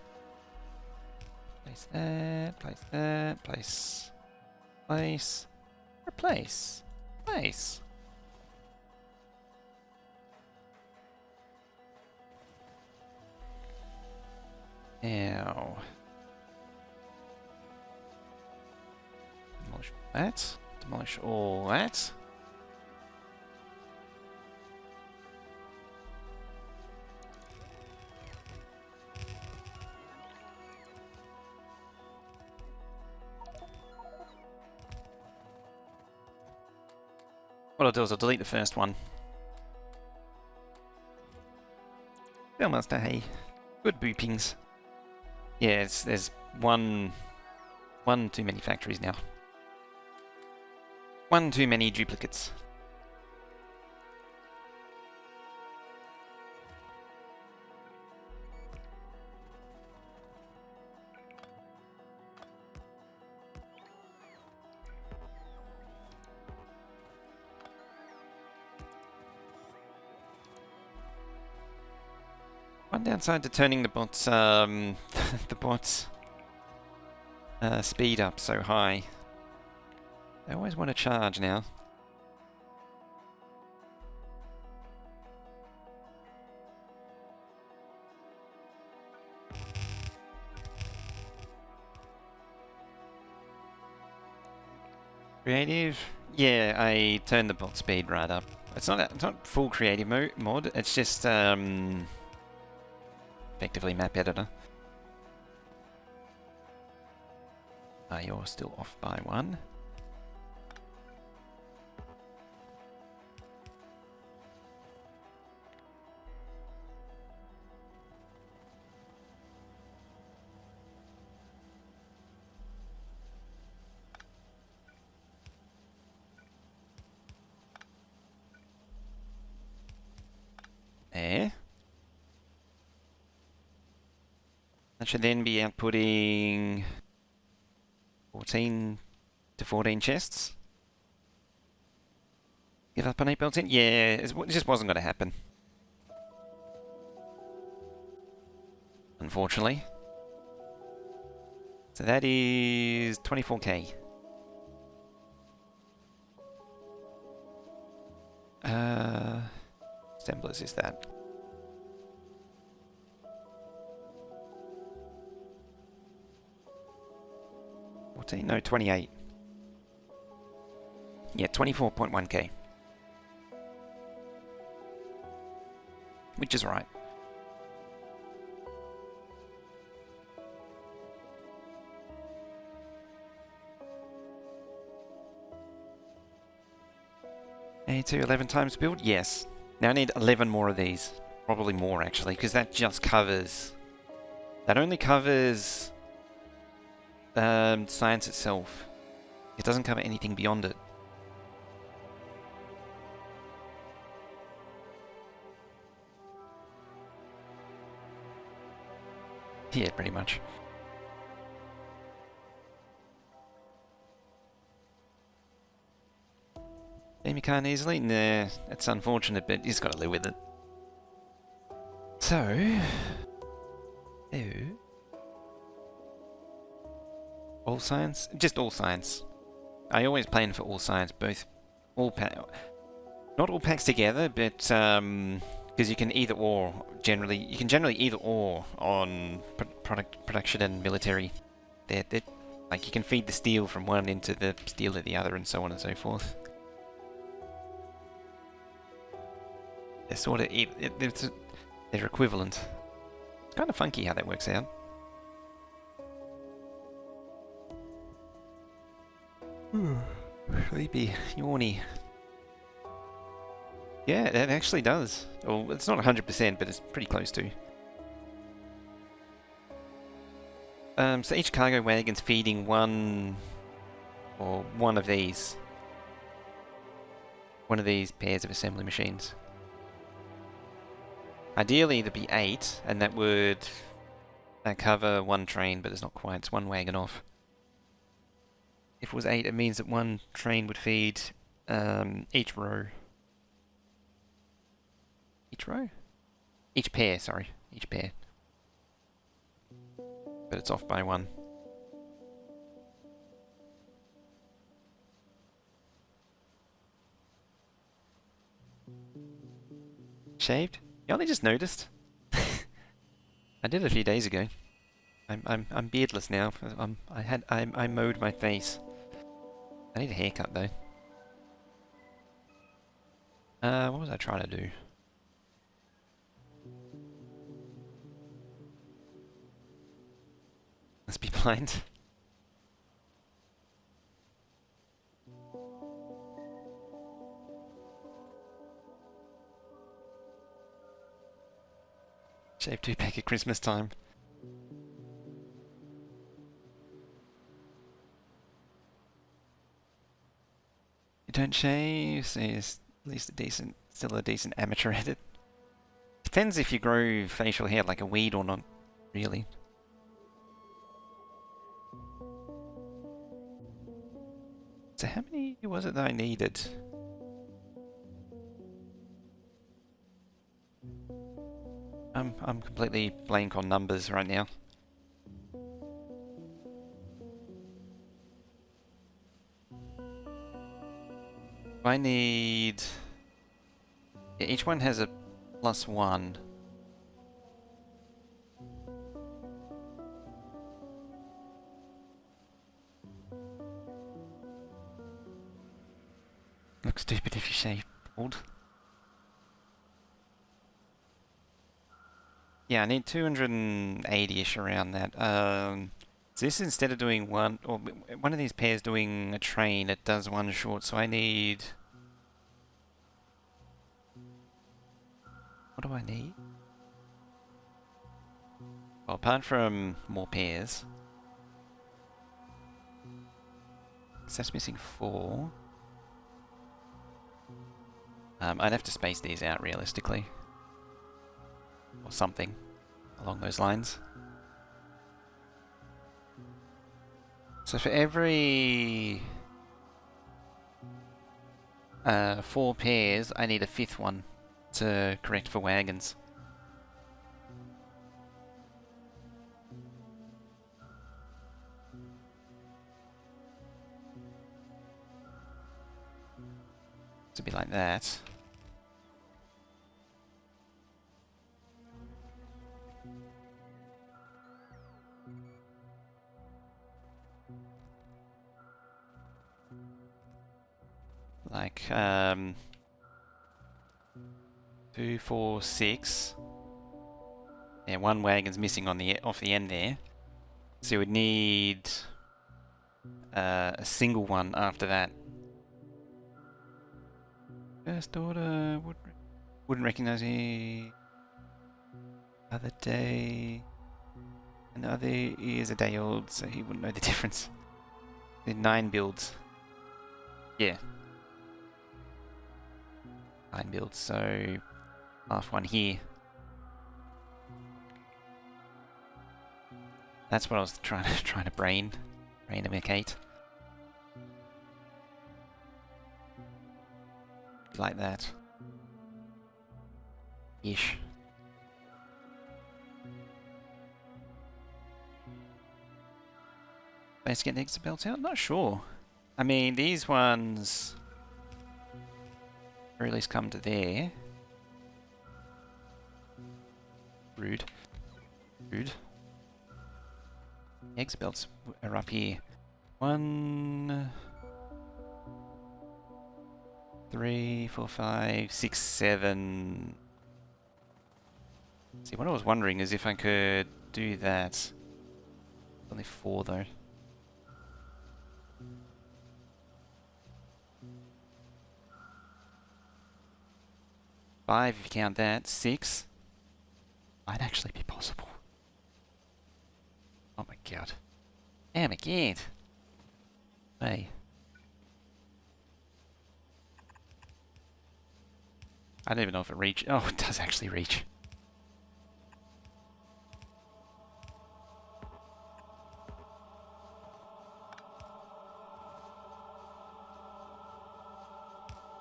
Place that, place that, place. Place. Replace. Place. Now. Demolish that. Demolish all that. What I'll do is I'll delete the first one. Bellmaster, hey. Good boopings. Yeah, there's one too many factories now. One too many duplicates. One downside to turning the bots, the bots speed up so high. They always want to charge now. Creative? Yeah, I turned the bot speed right up. It's not full creative mod. It's just effectively map editor. You're still off by one. There. That should then be outputting 14 to 14 chests. Give up on 8 built in? Yeah, it just wasn't going to happen. Unfortunately. So that is 24k. Assemblers is that? No, 28. Yeah, 24.1k. Which is right. A2 11 times build? Yes. Now I need 11 more of these. Probably more actually, because that just covers... That only covers... science itself. It doesn't cover anything beyond it. Yeah, pretty much. Amy can't easily? Nah, it's unfortunate, but he's got to live with it. So... All science? Just all science. I always plan for all science, both... Not all packs together, but... because you can either or, generally... You can generally either or on production and military. They're, like, you can feed the steel from one into the steel of the other, and so on and so forth. They're sort of... They're equivalent. It's kind of funky how that works out. Sleepy, yawny. Yeah, it actually does. Well, it's not 100%, but it's pretty close to. So each cargo wagon's feeding one of these. One of these pairs of assembly machines. Ideally, there'd be 8, and that would cover one train, but it's not quite. It's one wagon off. If it was 8, it means that one train would feed each row. Each row? Each pair, sorry. Each pair. But it's off by 1. Shaved? You only just noticed? I did it a few days ago. I'm beardless now. I mowed my face. I need a haircut though. What was I trying to do? Let's be blind. Shave 2 pack at Christmas time. You don't shave, so it's at least still a decent amateur at it. Depends if you grow facial hair like a weed or not, really. So how many was it that I needed? I'm completely blank on numbers right now. I need... Yeah, each one has a +1. Looks stupid if you shave bald. Yeah, I need 280-ish around that. So this instead of doing one, or one of these pairs doing a train, it does one short, so I need... What do I need? Well, apart from more pairs... So that's missing 4. I'd have to space these out realistically. Or something along those lines. So for every 4 pairs, I need a 5th one to correct for wagons. To be like that. Like 2, 4, 6. Yeah, 1 wagon's missing on the off the end there. So you would need a single one after that. First order wouldn't recognize me. Other day, and the other is a day old, so he wouldn't know the difference. The 9 builds. Yeah. 9 builds, so half one here. That's what I was trying to brain-amicate. Like that. Ish. Let's get the exit belts out? Not sure. I mean, these ones... or at least come to there. Rude. Rude. Exit belts are up here. 1... 3, 4, 5, 6, 7... See, what I was wondering is if I could do that. Only 4 though. 5 if you count that. 6. Might actually be possible. Oh my god. Damn again. Hey. I don't even know if it reaches. Oh, it does actually reach.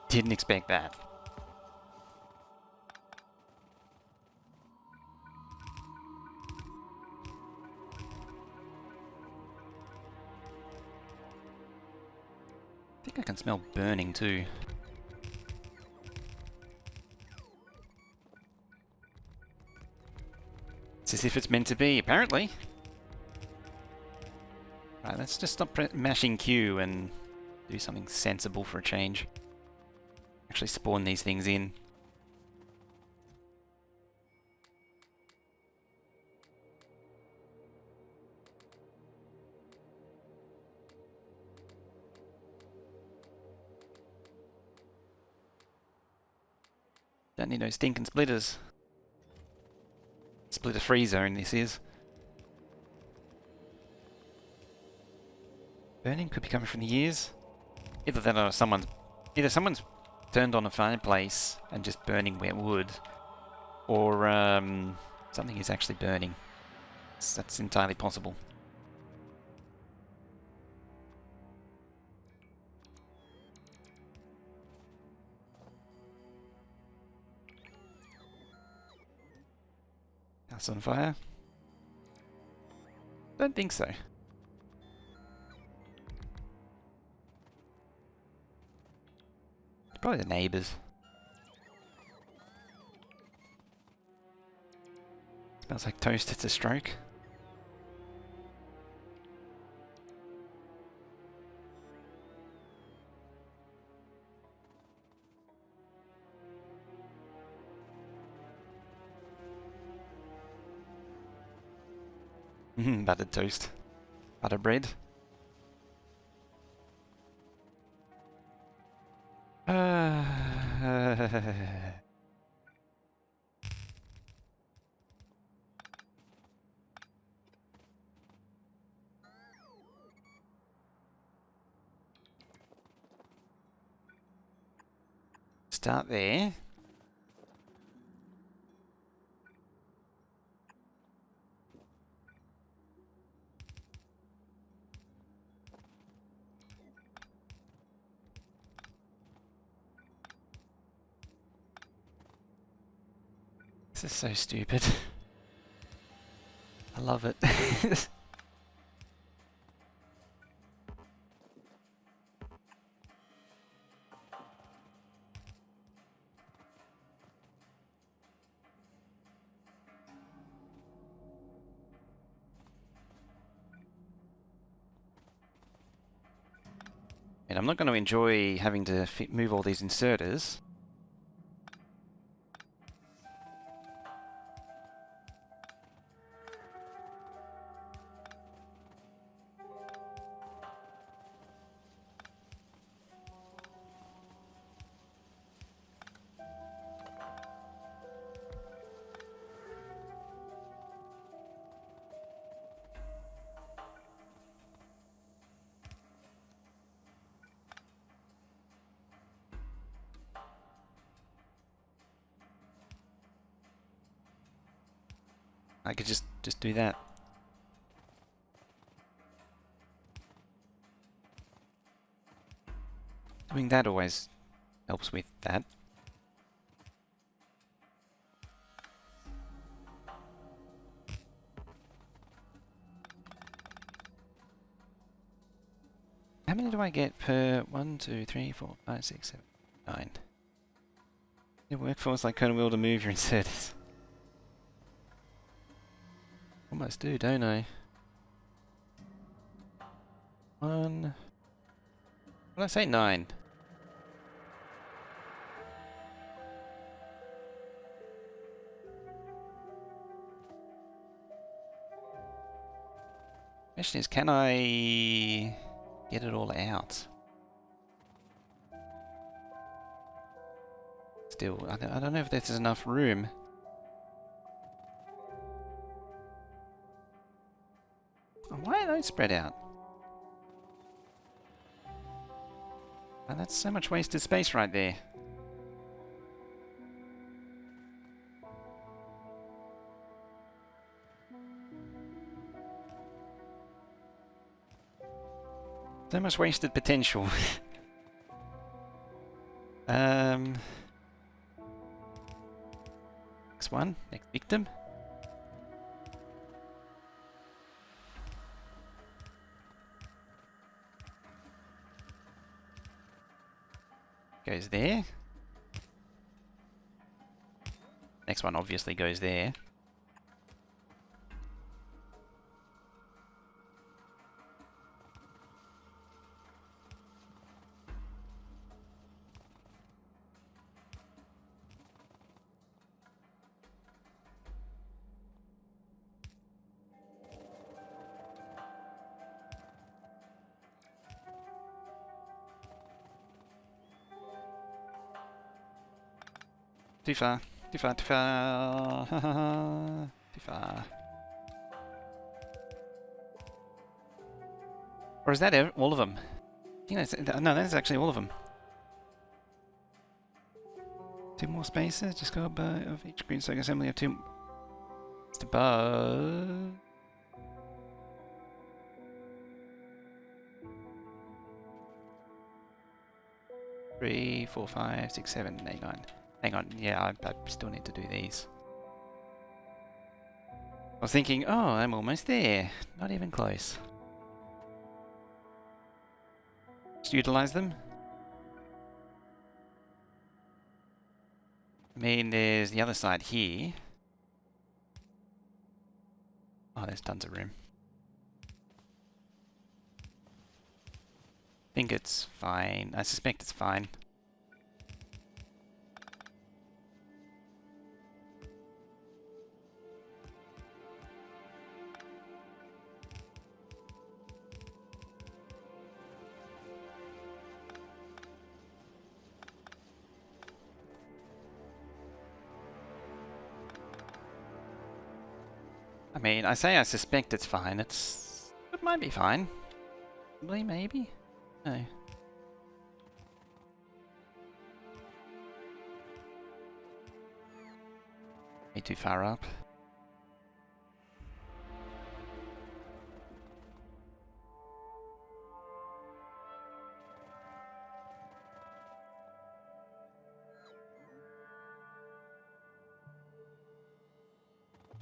Didn't expect that. I think I can smell burning too. It's as if it's meant to be, apparently. Right, let's just stop mashing Q and do something sensible for a change. Actually spawn these things in. Don't need no stinking splitters. split a free zone this is. Burning could be coming from the ears. Either that or someone's turned on a fireplace and just burning wet wood, or something is actually burning. That's entirely possible. House on fire? Don't think so. Probably the neighbours. Smells like toast, it's a stroke. Buttered toast. Butter bread. Start there. This is so stupid. I love it. And I'm not going to enjoy having to move all these inserters. I could just do that. Doing that always helps with that. How many do I get per 1, 2, 3, 4, 5, 6, 7, 9? Your workforce like Colonel Will to move your inserters. Almost do, don't I? 1. What did I say? 9. Question is, can I get it all out? Still, I don't know if there's enough room. Why are those spread out? Oh, that's so much wasted space right there. So much wasted potential. Next one, next victim. Goes there. Next one obviously goes there. Too far, too far, too far. Too far. Or is that all of them? I think no, that's actually all of them. 2 more spaces. Just go above each green circuit assembly of 2. Just above. 3, 4, 5, 6, 7, 8, 9. Hang on, yeah, I still need to do these. I was thinking, oh, I'm almost there. Not even close. Just utilize them. I mean, there's the other side here. Oh, there's tons of room. I think it's fine. I suspect it's fine. I mean, I say I suspect it's fine. It might be fine. Probably, maybe? No. Way too far up.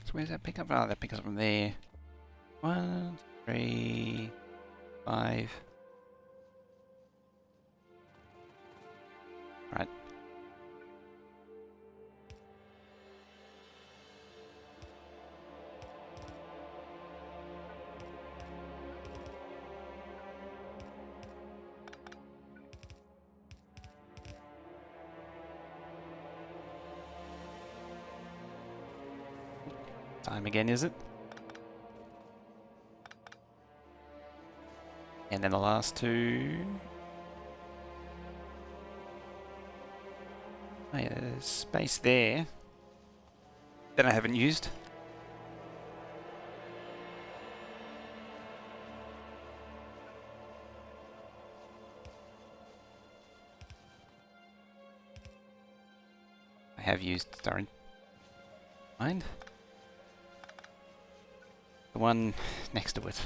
So where's that pickup? Oh, that picks up from there. 1, 3, 5. Right. Time again, is it? And then the last 2. Oh yeah, there's space there that I haven't used. I have used, sorry. Mind? The one next to it.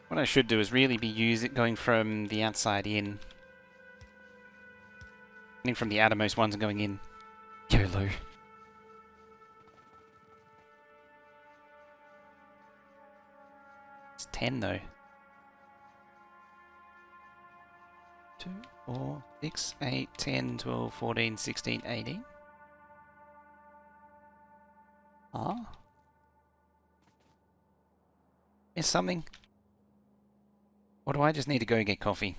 What I should do is really be going from the outside in. Getting from the outermost ones and going in. YOLO. It's 10 though. 2, 4, 6, 8, 10, 12, 14, 16, 18. Ah. There's something. Or do I just need to go and get coffee?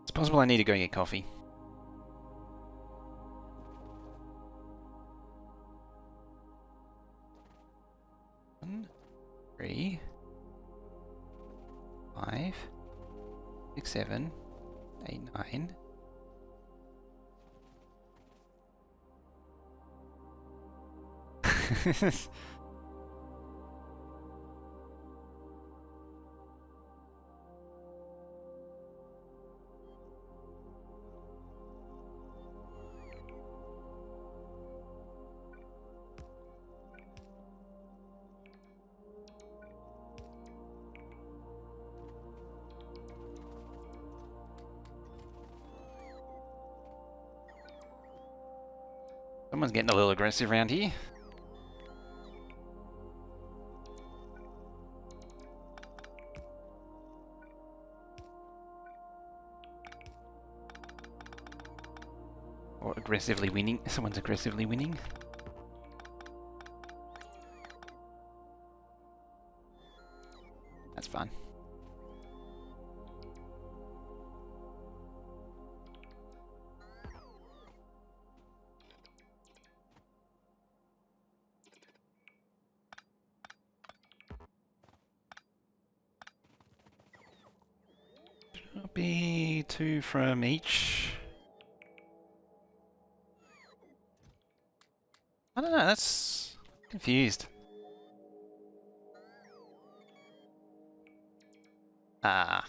It's possible I need to go and get coffee. One, 3, 5, 6, 7, 8, 9. Someone's getting a little aggressive around here. Or aggressively winning. Someone's aggressively winning. That's fun. It'll be 2 from each. I don't know, that's confused. Ah.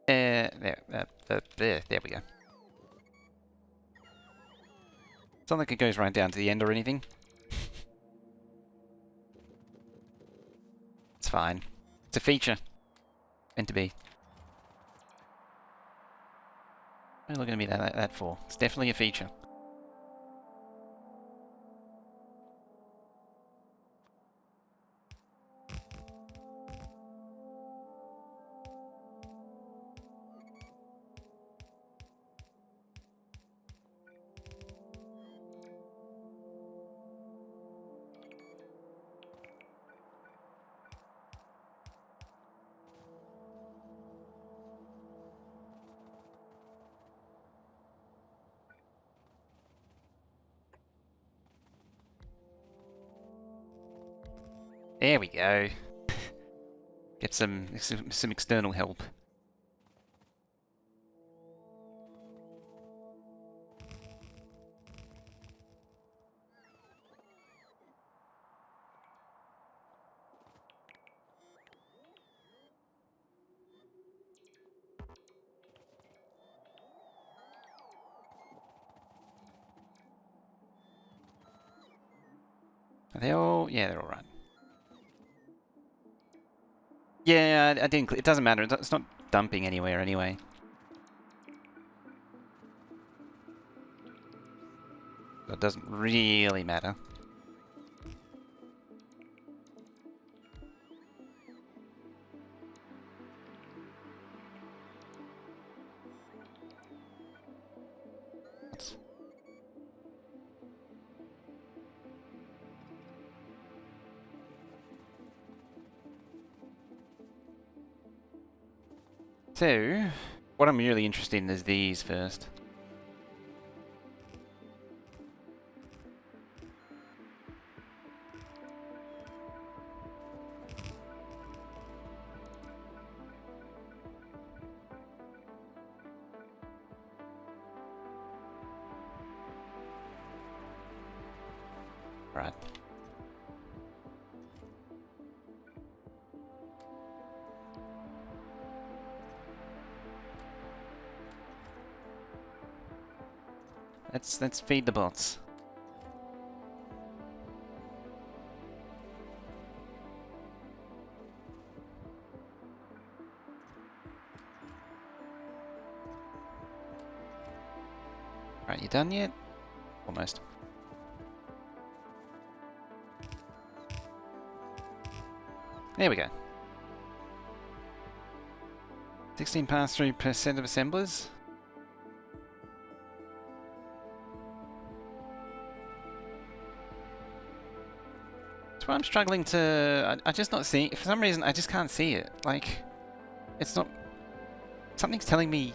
There we go. It's not like it goes right down to the end or anything. It's fine. It's a feature. Meant to be. What are you looking at me that for? It's definitely a feature. There we go. Get some external help. Are they all? Yeah, they're all right. Yeah, I didn't. It doesn't matter. It's not dumping anywhere anyway. So it doesn't really matter. So, what I'm really interested in is these first. Right. Let's feed the bots. Right, you done yet? Almost. There we go. 16 pass-through % of assemblers. That's why I'm struggling to... I'm just not seeing... For some reason, I just can't see it. Like, it's not... Something's telling me...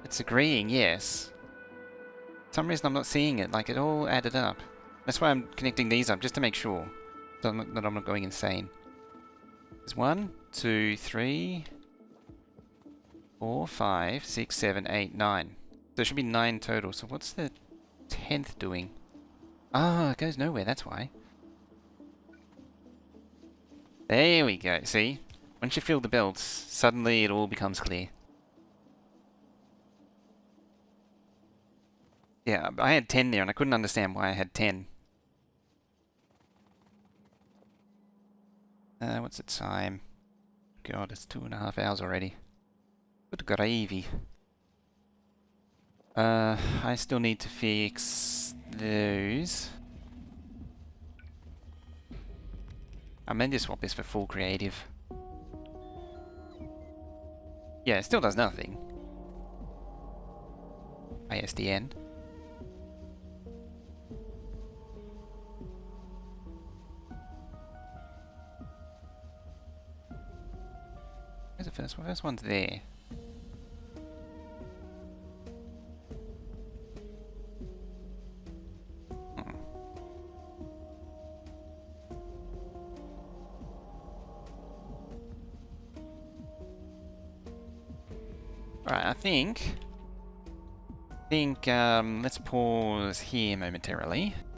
It's agreeing, yes. For some reason, I'm not seeing it. Like, it all added up. That's why I'm connecting these up, just to make sure that I'm not going insane. There's 1, 2, 3, 4, 5, 6, 7, 8, 9. There should be 9 total. So what's the 10th doing? Ah, it goes nowhere, that's why. There we go, see? Once you fill the belts, suddenly it all becomes clear. Yeah, I had 10 there and I couldn't understand why I had 10. What's the time? God, it's 2.5 hours already. Good gravy. I still need to fix those. I meant to swap this for full creative. Yeah, it still does nothing. ASDN. Where's the first one? First one's there. Alright, I think let's pause here momentarily.